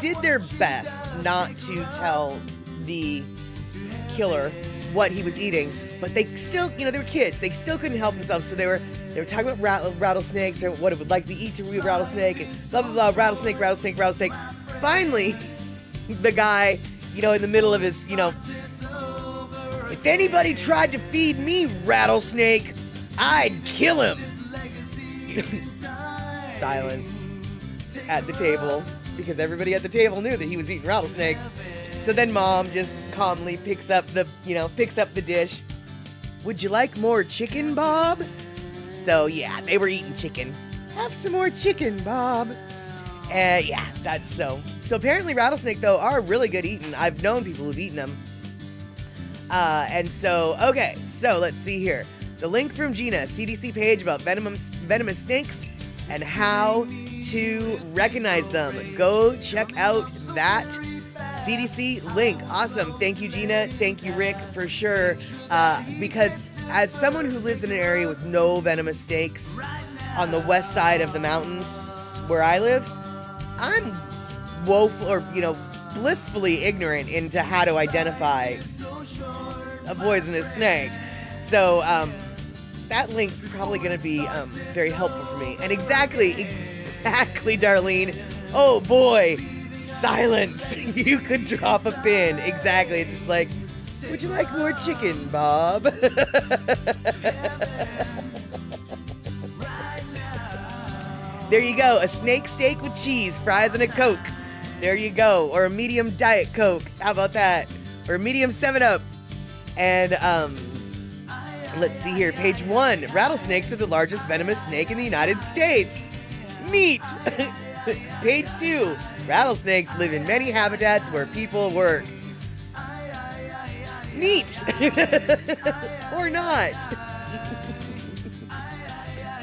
did their best not to tell the killer what he was eating, but they still, they were kids. They still couldn't help themselves. So they were talking about rattlesnakes, or what it would like to eat to a rattlesnake, and blah, blah, blah, rattlesnake. Finally, the guy, in the middle of his, if anybody tried to feed me rattlesnake, I'd kill him. at the table because everybody at the table knew that he was eating rattlesnake. So then Mom just calmly picks up the dish. Would you like more chicken, Bob? So yeah, they were eating chicken. Have some more chicken, Bob. Yeah, that's so. So apparently rattlesnake, though, are really good eating. I've known people who've eaten them. And so, okay, so let's see here. The link from Gina, CDC page about venomous snakes and how to recognize them. Go check out that CDC link. Awesome. Thank you, Gina. Thank you, Rick, for sure. Because as someone who lives in an area with no venomous snakes on the west side of the mountains where I live, I'm woeful or, blissfully ignorant into how to identify a poisonous snake. So, that link's probably going to be very helpful for me. And exactly, Darlene. Oh boy, silence. You could drop a pin. Exactly. It's just like, would you like more chicken, Bob? There you go. A snake steak with cheese, fries, and a Coke. There you go. Or a medium Diet Coke. How about that? Or a medium 7-Up. And, let's see here. Page 1. Rattlesnakes are the largest venomous snake in the United States. Neat. Page 2. Rattlesnakes live in many habitats where people work. Neat. Or not.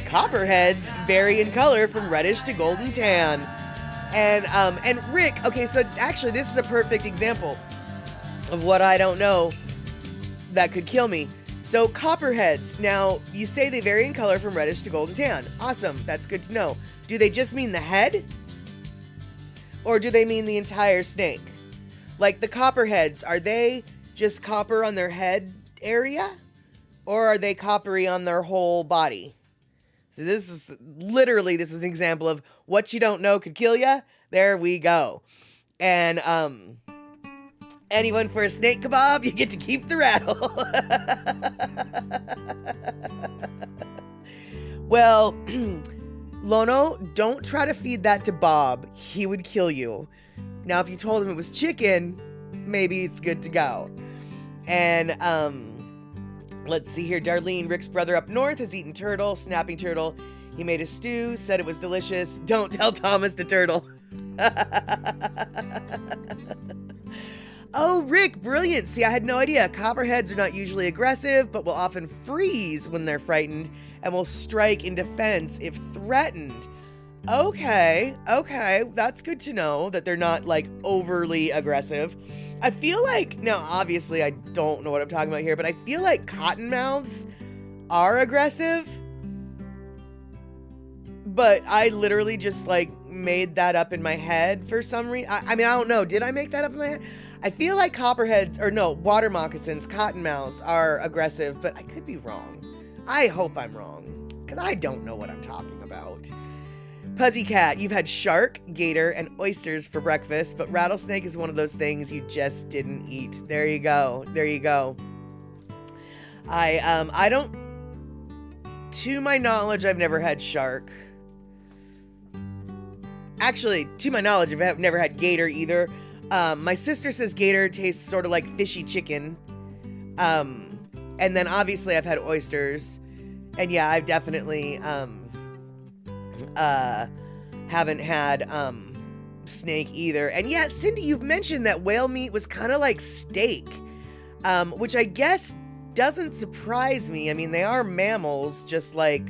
Copperheads vary in color from reddish to golden tan. And Rick, okay, so actually this is a perfect example of what I don't know that could kill me. So copperheads, now you say they vary in color from reddish to golden tan. Awesome, that's good to know. Do they just mean the head? Or do they mean the entire snake? Like the copperheads, are they just copper on their head area? Or are they coppery on their whole body? So this is an example of what you don't know could kill you. There we go. And anyone for a snake kebab, you get to keep the rattle. Well, Lono, don't try to feed that to Bob. He would kill you. Now, if you told him it was chicken, maybe it's good to go. And let's see here. Darlene, Rick's brother up north, has eaten turtle, snapping turtle. He made a stew, said it was delicious. Don't tell Thomas the turtle. Oh, Rick, brilliant. See, I had no idea. Copperheads are not usually aggressive, but will often freeze when they're frightened and will strike in defense if threatened. Okay. That's good to know that they're not, like, overly aggressive. I feel like, now, obviously, I don't know what I'm talking about here, but I feel like cottonmouths are aggressive. But I literally just, like, made that up in my head for some reason. I mean, I don't know. Did I make that up in my head? I feel like water moccasins, cottonmouths are aggressive, but I could be wrong. I hope I'm wrong, because I don't know what I'm talking about. Puzzy Cat, you've had shark, gator, and oysters for breakfast, but rattlesnake is one of those things you just didn't eat. There you go. I don't, to my knowledge, I've never had shark. Actually, to my knowledge, I've never had gator either. My sister says gator tastes sort of like fishy chicken. And then obviously I've had oysters. And yeah, I've definitely haven't had snake either. And yeah, Cindy, you've mentioned that whale meat was kind of like steak, which I guess doesn't surprise me. I mean, they are mammals, just like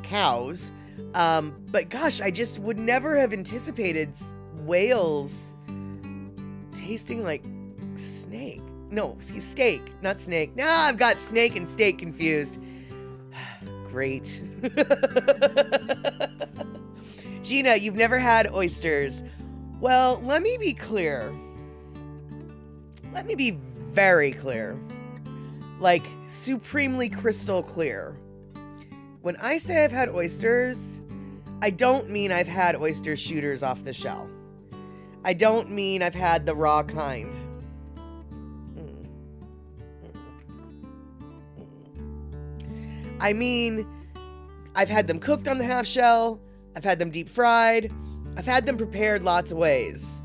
cows. But gosh, I just would never have anticipated whales tasting like snake. No, steak, not snake. Now I've got snake and steak confused. Great. Gina, you've never had oysters. Well, let me be clear. Let me be very clear. Like, supremely crystal clear. When I say I've had oysters, I don't mean I've had oyster shooters off the shell. I don't mean I've had the raw kind. I mean, I've had them cooked on the half shell. I've had them deep fried. I've had them prepared lots of ways.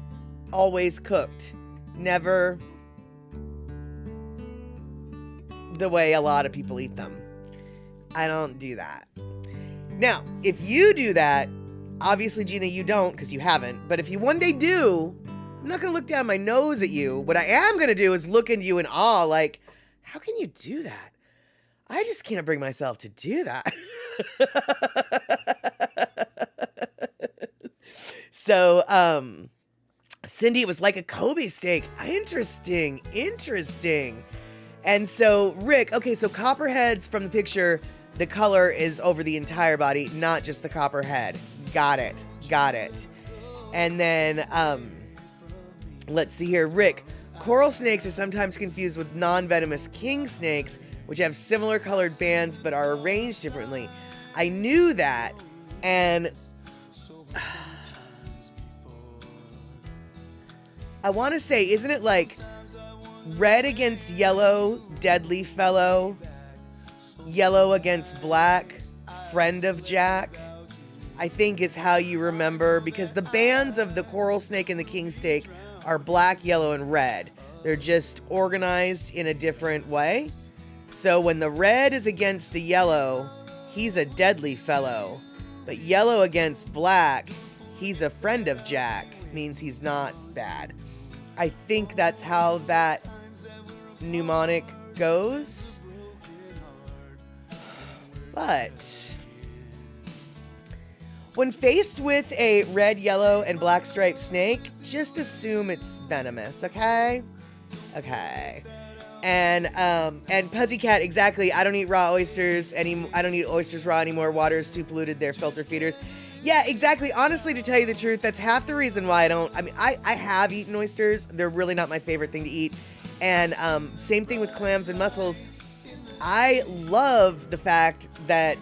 Always cooked. Never the way a lot of people eat them. I don't do that. Now, if you do that, obviously, Gina, you don't because you haven't. But if you one day do, I'm not going to look down my nose at you. What I am going to do is look into you in awe, like, how can you do that? I just can't bring myself to do that. So, Cindy, it was like a Kobe steak. Interesting. And so, Rick, okay, so copperheads from the picture, the color is over the entire body, not just the copperhead. Got it. And then, let's see here. Rick, coral snakes are sometimes confused with non-venomous king snakes, which have similar colored bands but are arranged differently. I knew that, and I want to say, isn't it like red against yellow, deadly fellow, yellow against black, friend of Jack? I think is how you remember, because the bands of the coral snake and the king snake are black, yellow, and red. They're just organized in a different way. So when the red is against the yellow, he's a deadly fellow. But yellow against black, he's a friend of Jack, means he's not bad. I think that's how that mnemonic goes. But when faced with a red, yellow, and black striped snake, just assume it's venomous, okay? Okay. And Pussycat, exactly. I don't eat raw oysters I don't eat oysters raw anymore. Water is too polluted. They're filter feeders. Yeah, exactly. Honestly, to tell you the truth, that's half the reason why I don't. I mean, I have eaten oysters. They're really not my favorite thing to eat. And same thing with clams and mussels. I love the fact that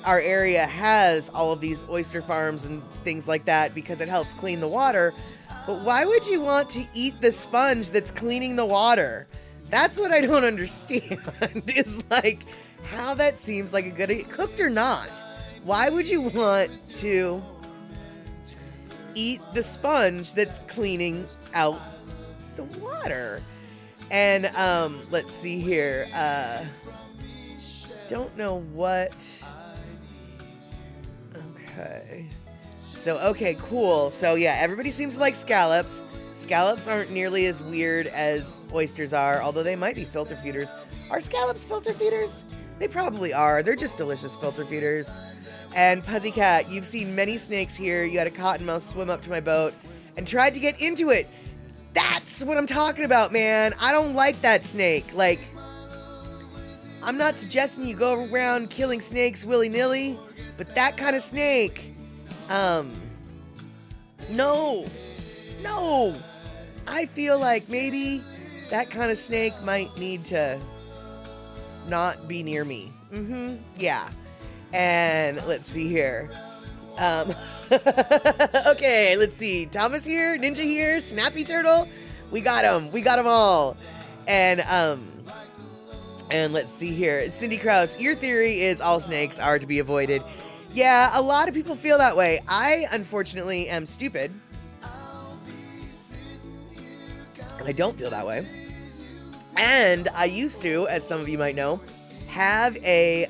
our area has all of these oyster farms and things like that because it helps clean the water. But why would you want to eat the sponge that's cleaning the water? That's what I don't understand, is like how that seems like a good idea, cooked or not. Why would you want to eat the sponge that's cleaning out the water? And let's see here. Don't know what. Okay. So, okay, cool. So, yeah, everybody seems to like scallops. Scallops aren't nearly as weird as oysters are, although they might be filter feeders. Are scallops filter feeders? They probably are. They're just delicious filter feeders. And Pussycat, you've seen many snakes here. You had a cottonmouth swim up to my boat and tried to get into it. That's what I'm talking about, man. I don't like that snake. Like, I'm not suggesting you go around killing snakes willy-nilly, but that kind of snake, no. I feel like maybe that kind of snake might need to not be near me. Yeah. And let's see here. Okay, let's see. Thomas here, Ninja here, Snappy Turtle. We got them all. And let's see here. Cindy Krause, your theory is all snakes are to be avoided. Yeah, a lot of people feel that way. I, unfortunately, am stupid. I don't feel that way. And I used to, as some of you might know, have a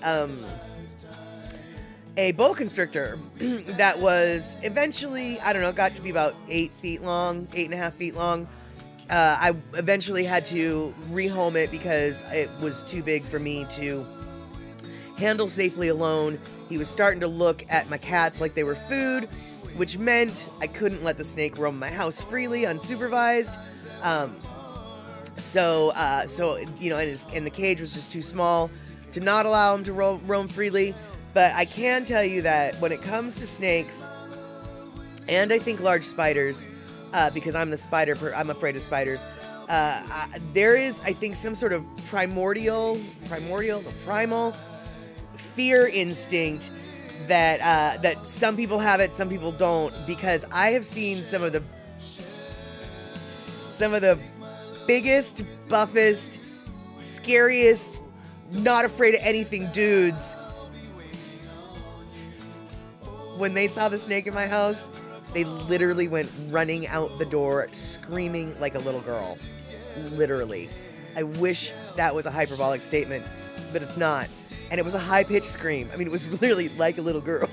boa constrictor that was eventually, I don't know, got to be about 8 feet long, 8.5 feet long. I eventually had to rehome it because it was too big for me to handle safely alone. He was starting to look at my cats like they were food, which meant I couldn't let the snake roam my house freely, unsupervised. So you know, and the cage was just too small to not allow him to roam freely. But I can tell you that when it comes to snakes, and I think large spiders, because I'm I'm afraid of spiders. There is, I think, some sort of primal fear instinct that some people have it, some people don't. Because I have seen some of the biggest, buffest, scariest, not afraid of anything dudes when they saw the snake in my house, they literally went running out the door, screaming like a little girl. Literally. I wish that was a hyperbolic statement, but it's not. And it was a high-pitched scream. I mean, it was literally like a little girl.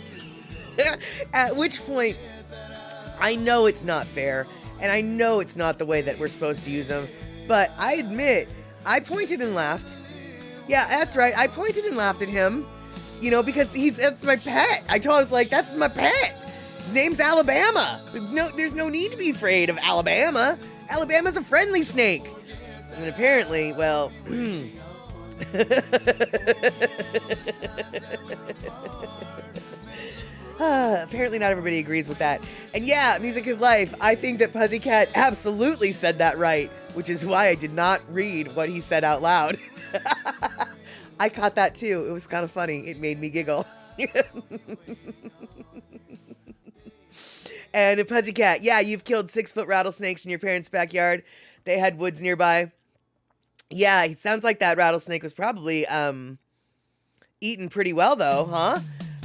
At which point, I know it's not fair, and I know it's not the way that we're supposed to use them, but I admit, I pointed and laughed. Yeah, that's right. I pointed and laughed at him, you know, because that's my pet. I told him, I was like, that's my pet. His name's Alabama. There's no need to be afraid of Alabama. Alabama's a friendly snake. And apparently, well, apparently not everybody agrees with that. And yeah, music is life. I think that Pussycat absolutely said that right, which is why I did not read what he said out loud. I caught that too. It was kind of funny. It made me giggle. And Pussycat, yeah, you've killed 6-foot rattlesnakes in your parents' backyard. They had woods nearby. Yeah, it sounds like that rattlesnake was probably eaten pretty well, though, huh?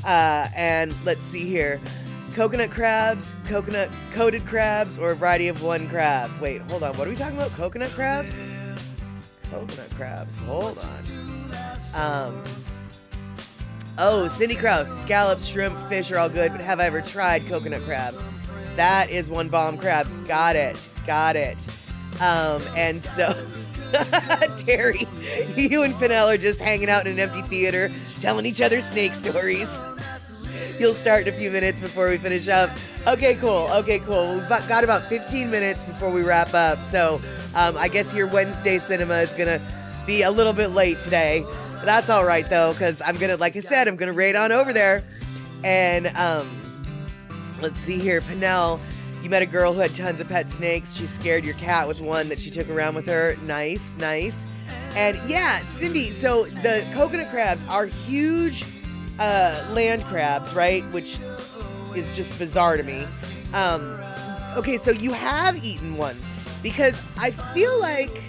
And let's see here. Coconut crabs, coconut-coated crabs, or a variety of one crab. Wait, hold on. What are we talking about? Coconut crabs? Coconut crabs. Hold on. Oh, Cindy Krause. Scallops, shrimp, fish are all good, but have I ever tried coconut crab? That is one bomb crab. Got it. And so... Terry, you and Pinnell are just hanging out in an empty theater, telling each other snake stories. You'll start in a few minutes before we finish up. Okay, cool. We've got about 15 minutes before we wrap up. So I guess your Wednesday cinema is going to be a little bit late today. But that's all right, though, because I'm going to, like I said, I'm going to raid on over there. And let's see here. Pinnell, you met a girl who had tons of pet snakes. She scared your cat with one that she took around with her. Nice. And yeah, Cindy, so the coconut crabs are huge land crabs, right? Which is just bizarre to me. Okay, so you have eaten one, because I feel like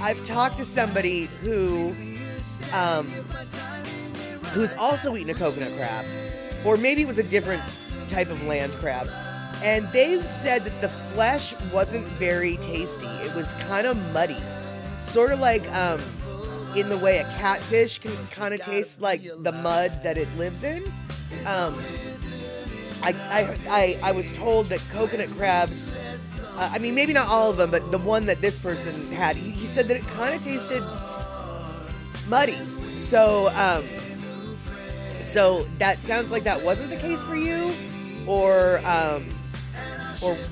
I've talked to somebody who's also eaten a coconut crab, or maybe it was a different type of land crab. And they said that the flesh wasn't very tasty. It was kind of muddy. Sort of like in the way a catfish can kind of taste like the mud that it lives in. I was told that coconut crabs, I mean, maybe not all of them, but the one that this person had, he said that it kind of tasted muddy. So that sounds like that wasn't the case for you, or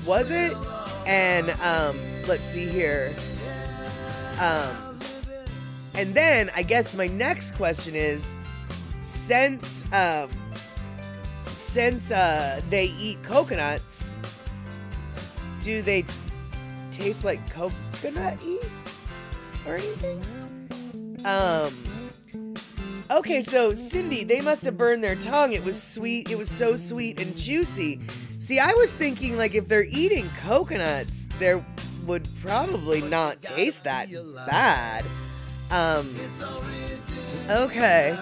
was it? And let's see here. And then I guess my next question is, since they eat coconuts, do they taste like coconut-y or anything? Okay, so Cindy, they must have burned their tongue. It was sweet. It was so sweet and juicy. See, I was thinking, like, if they're eating coconuts, they would probably not taste that bad. Okay.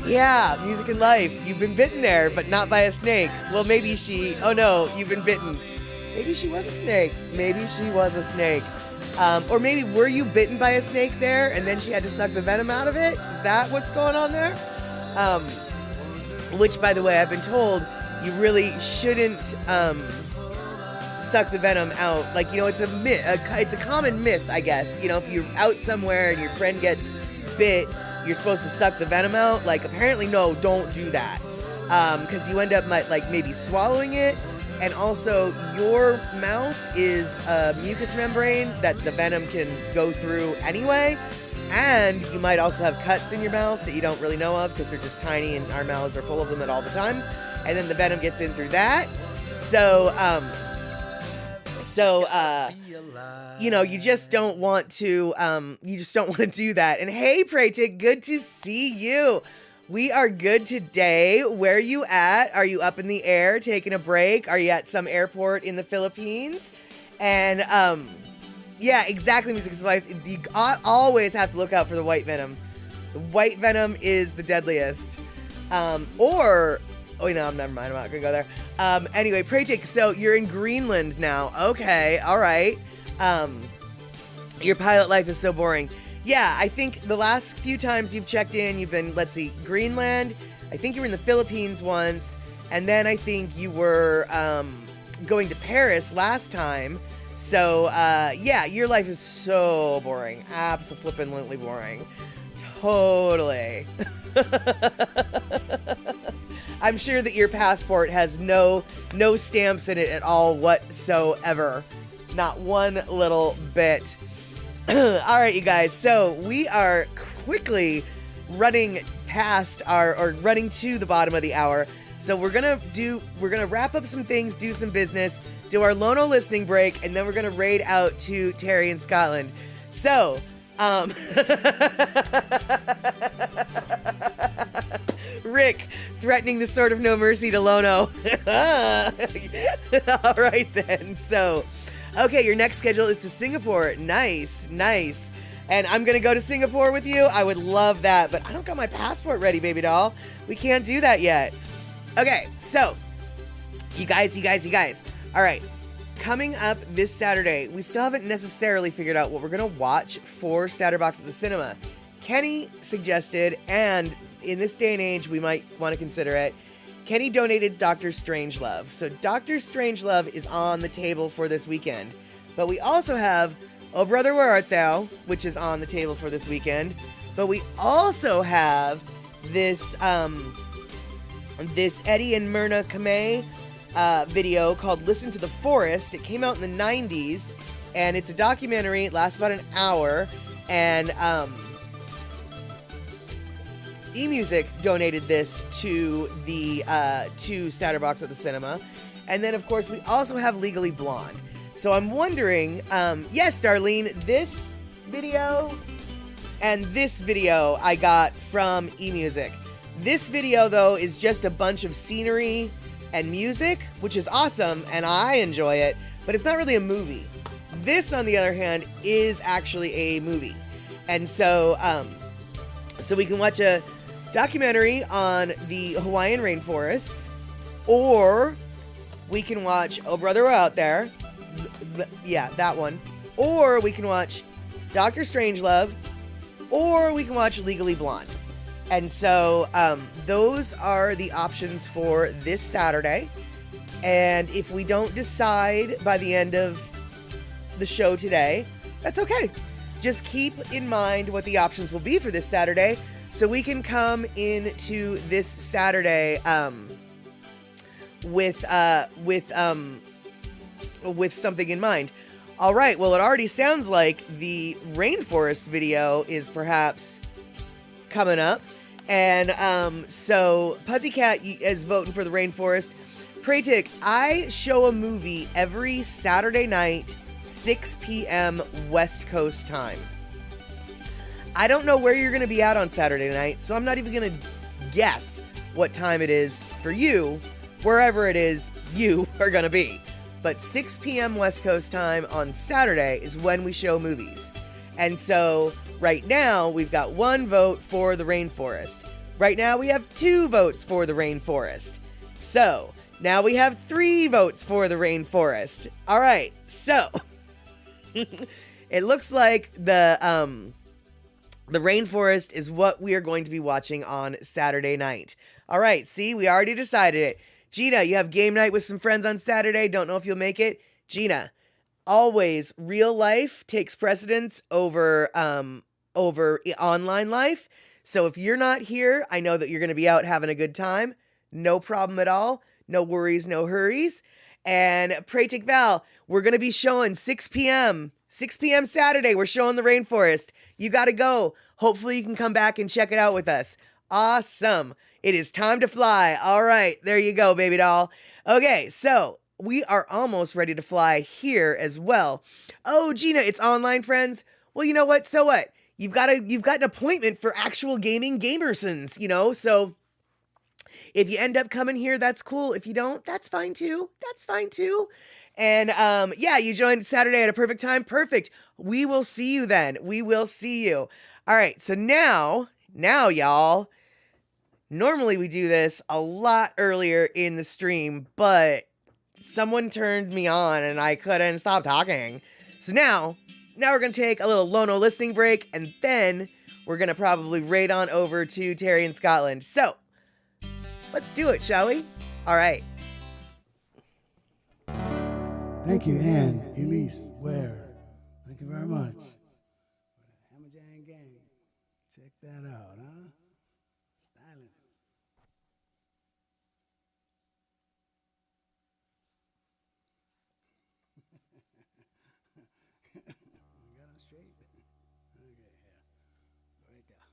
Yeah, music and life. You've been bitten there, but not by a snake. Well, maybe oh no, you've been bitten. Maybe she was a snake. Or maybe were you bitten by a snake there, and then she had to suck the venom out of it? Is that what's going on there? Which, by the way, I've been told you really shouldn't suck the venom out. Like, you know, it's a myth. It's a common myth, I guess. You know, if you're out somewhere and your friend gets bit, you're supposed to suck the venom out. Like, apparently, no, don't do that. Because you end up, like, maybe swallowing it. And also, your mouth is a mucous membrane that the venom can go through anyway. And you might also have cuts in your mouth that you don't really know of because they're just tiny and our mouths are full of them at all the times. And then the venom gets in through that. So, you know, you just don't want to do that. And hey, Praytic, good to see you. We are good today. Where are you at? Are you up in the air taking a break? Are you at some airport in the Philippines? And yeah, exactly, Music's wife. You always have to look out for the white venom. The white venom is the deadliest. Or, oh no, never mind. I'm not gonna go there. Anyway, Praytik, so you're in Greenland now. Okay, all right. Your pilot life is so boring. Yeah, I think the last few times you've checked in, you've been, let's see, Greenland. I think you were in the Philippines once. And then I think you were going to Paris last time. So, yeah, your life is so boring. Abso-flippin'-lutely boring. Totally. I'm sure that your passport has no stamps in it at all whatsoever. Not one little bit. All right, you guys. So we are quickly running past or running to the bottom of the hour. So we're gonna wrap up some things, do some business, do our Lono listening break, and then we're gonna raid out to Terry in Scotland. So, Rick threatening the sword of no mercy to Lono. All right then. So, okay, your next schedule is to Singapore. Nice. And I'm gonna go to Singapore with you. I would love that, but I don't got my passport ready, baby doll. We can't do that yet. Okay, so you guys. All right, coming up this Saturday, we still haven't necessarily figured out what we're gonna watch for Statterbox at the cinema. Kenny suggested, and in this day and age, we might want to consider it. Kenny donated Dr. Strangelove. So Dr. Strangelove is on the table for this weekend. But we also have Oh Brother, Where Art Thou, which is on the table for this weekend. But we also have this this Eddie and Myrna Kamei video called Listen to the Forest. It came out in the 90s, and it's a documentary. It lasts about an hour, and eMusic donated this to the to Statterbox at the cinema. And then, of course, we also have Legally Blonde. So I'm wondering, yes, Darlene, this video and this video I got from eMusic. This video, though, is just a bunch of scenery and music, which is awesome, and I enjoy it, but it's not really a movie. This, on the other hand, is actually a movie. And so, so we can watch a documentary on the Hawaiian rainforests, or we can watch Oh Brother, We're Out There. Yeah, that one. Or we can watch Dr. Strangelove, or we can watch Legally Blonde. And so those are the options for this Saturday. And if we don't decide by the end of the show today, that's okay. Just keep in mind what the options will be for this Saturday, so we can come into this Saturday with something in mind. All right, well, it already sounds like the rainforest video is perhaps coming up. And so Pussycat is voting for the rainforest. Praytik, I show a movie every Saturday night, 6 p.m. West Coast time. I don't know where you're going to be at on Saturday night, so I'm not even going to guess what time it is for you, wherever it is you are going to be. But 6 p.m. West Coast time on Saturday is when we show movies. And so right now we've got one vote for the rainforest. Right now we have 2 votes for the rainforest. So now we have 3 votes for the rainforest. All right, so it looks like the rainforest is what we are going to be watching on Saturday night. All right, see, we already decided it. Gina, you have game night with some friends on Saturday. Don't know if you'll make it. Gina, always real life takes precedence over online life. So if you're not here, I know that you're going to be out having a good time. No problem at all. No worries, no hurries. And Praytik Val, we're going to be showing 6 p.m. Saturday. We're showing the rainforest. You got to go. Hopefully you can come back and check it out with us. Awesome. It is time to fly. All right. There you go, baby doll. Okay. So we are almost ready to fly here as well. Oh, Gina, it's online, friends. Well, you know what? So what? you've got an appointment for actual gaming gamersons, so if you end up coming here, that's cool. If you don't, that's fine too. That's fine too. And yeah, you joined Saturday at a perfect time. Perfect. We will see you then. We will see you. All right. So now y'all, normally we do this a lot earlier in the stream, but someone turned me on and I couldn't stop talking. So now we're going to take a little Lono listening break, and then we're going to probably raid on over to Terry in Scotland. So let's do it, shall we? All right. Thank you, Ann, Elise, Ware. Thank you very much. Hammerjang Gang. Check that out, huh? Styling. You got it straight? Okay, yeah. Right there.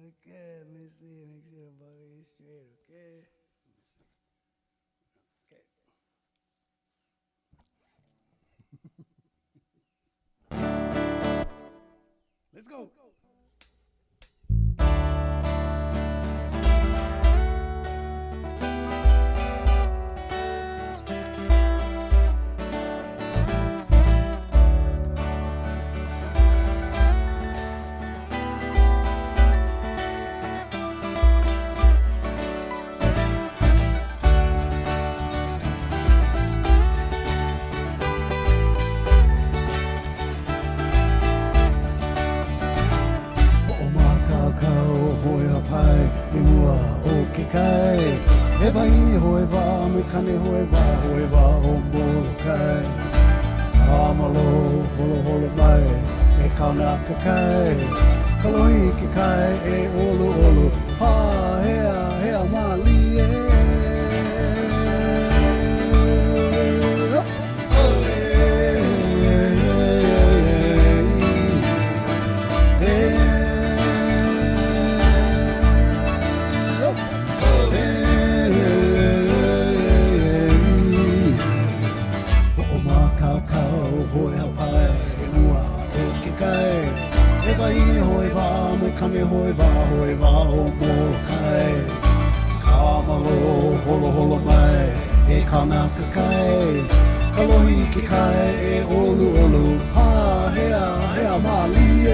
Okay, let me see. Make sure the body is straight, okay? Let me see. Okay. Let's go. E vaini hoe wā, me kane hoe wā o Molokai. Amalo, holo holo mai, e kauna kakai. Kalohi ke kai, e olu olu, pa hea mali e. Kane hoi wā o Molokai. Kamalo, holo holo mai, e kana kakai. Kalohi ke kai, e olu olu, pa hea mali e.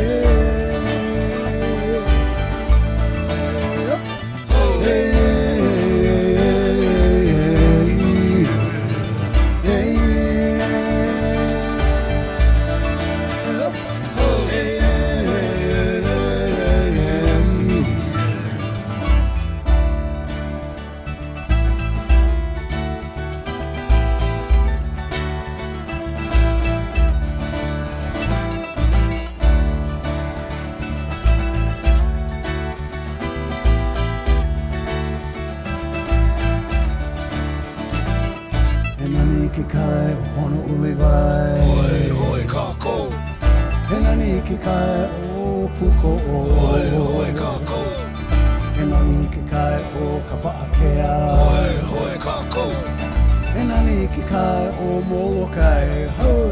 O Molokai, hoi,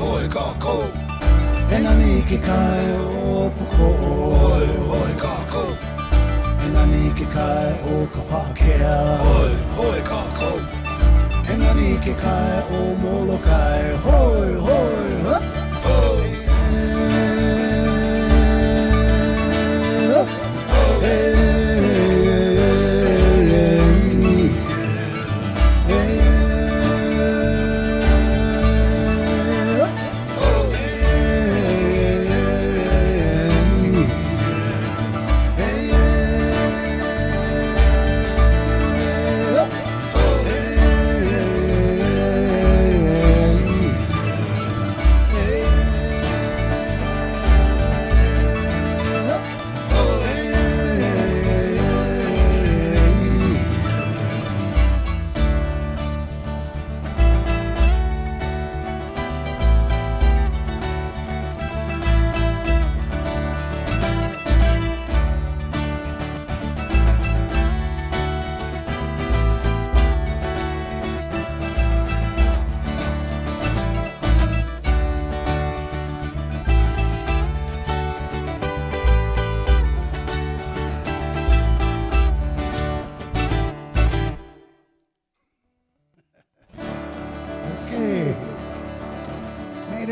hoi, hop, hoi. Ke kai o puko oi oi kako. E nani ke kai o ka pakea oi oi kako. E nani ke kai o Molokai hoi hoi hop hoi.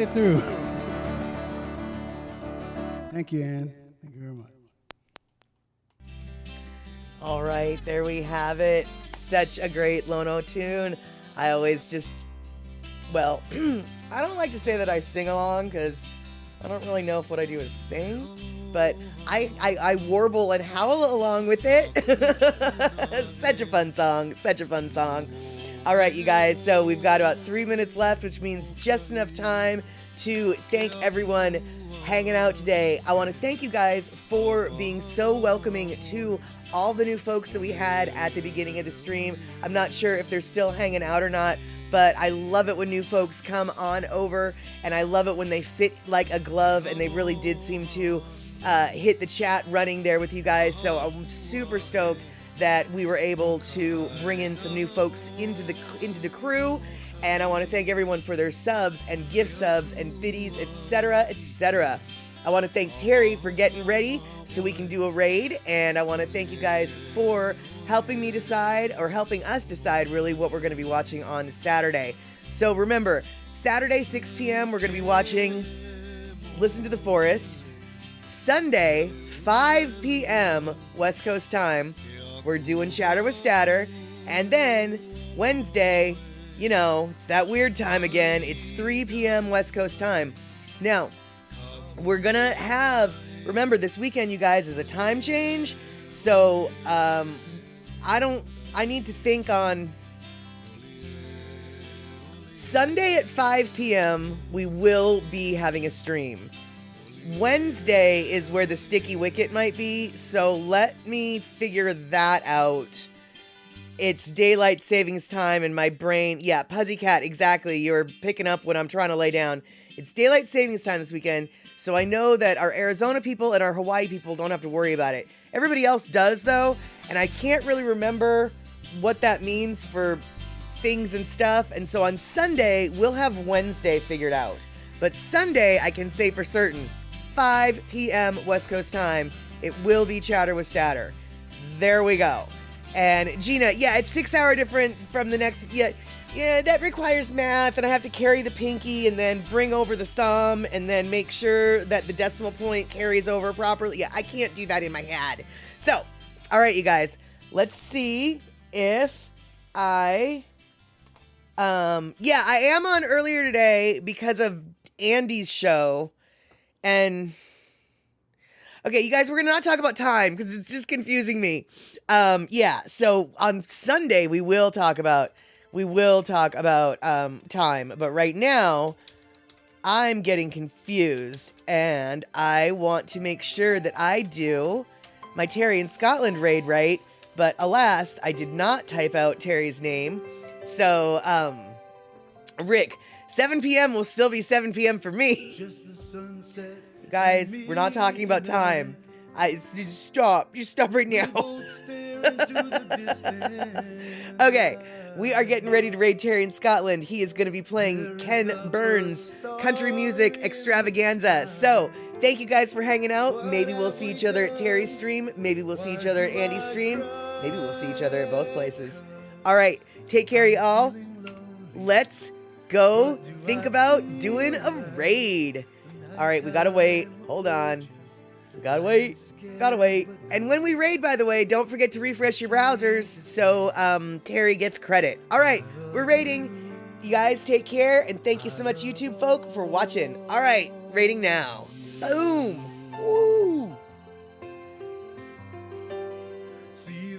get through. Thank you, Ann. Thank you very much. All right, there we have it. Such a great Lono tune. I always just, well, I don't like to say that I sing along because I don't really know if what I do is sing, but I warble and howl along with it. Such a fun song, such a fun song. All right, you guys, so we've got about 3 minutes left, which means just enough time to thank everyone hanging out today. I want to thank you guys for being so welcoming to all the new folks that we had at the beginning of the stream. I'm not sure if they're still hanging out or not, but I love it when new folks come on over, and I love it when they fit like a glove, and they really did seem to hit the chat running there with you guys. So I'm super stoked that we were able to bring in some new folks into the crew. And I want to thank everyone for their subs and gift subs and biddies, etc., etc. I want to thank Terry for getting ready so we can do a raid. And I want to thank you guys for helping me decide, or helping us decide really, what we're going to be watching on Saturday. So remember, Saturday, 6 p.m., we're going to be watching Listen to the Forest. Sunday, 5 p.m. West Coast time, we're doing Chatter with Statter. And then Wednesday, you know, it's that weird time again. It's 3 p.m. West Coast time. Now, we're going to have, remember, this weekend, you guys, is a time change. So, I need to think on Sunday at 5 p.m. we will be having a stream. Wednesday is where the sticky wicket might be, so let me figure that out. It's daylight savings time and my brain. Yeah, Puzzycat, exactly. You're picking up what I'm trying to lay down. It's daylight savings time this weekend, so I know that our Arizona people and our Hawaii people don't have to worry about it. Everybody else does, though, and I can't really remember what that means for things and stuff, and so on Sunday, we'll have Wednesday figured out. But Sunday, I can say for certain, 5 p.m. West Coast time, it will be Chatter with Statter. There we go. And Gina, yeah, it's 6 hour difference from the next, yeah, that requires math, and I have to carry the pinky and then bring over the thumb and then make sure that the decimal point carries over properly. Yeah, I can't do that in my head. So, all right, you guys, let's see if I am on earlier today because of Andy's show. And okay, you guys, we're gonna not talk about time because it's just confusing me. So on Sunday we will talk about time, but right now I'm getting confused and I want to make sure that I do my Terry in Scotland raid right, but alas, I did not type out Terry's name. So Rick, 7 p.m. will still be 7 p.m. for me. Guys, we're not talking about time. Just stop right now. Okay, we are getting ready to raid Terry in Scotland. He is going to be playing Ken Burns' country music extravaganza. So, thank you guys for hanging out. Maybe we'll see each other at Terry's stream. Maybe we'll see each other at Andy's stream. Maybe we'll see each other at both places. All right, take care, y'all. Let's go think about doing a raid. All right, we gotta wait. Hold on. We gotta wait. And when we raid, by the way, don't forget to refresh your browsers so Terry gets credit. All right, we're raiding. You guys take care, and thank you so much, YouTube folk, for watching. All right, raiding now. Boom.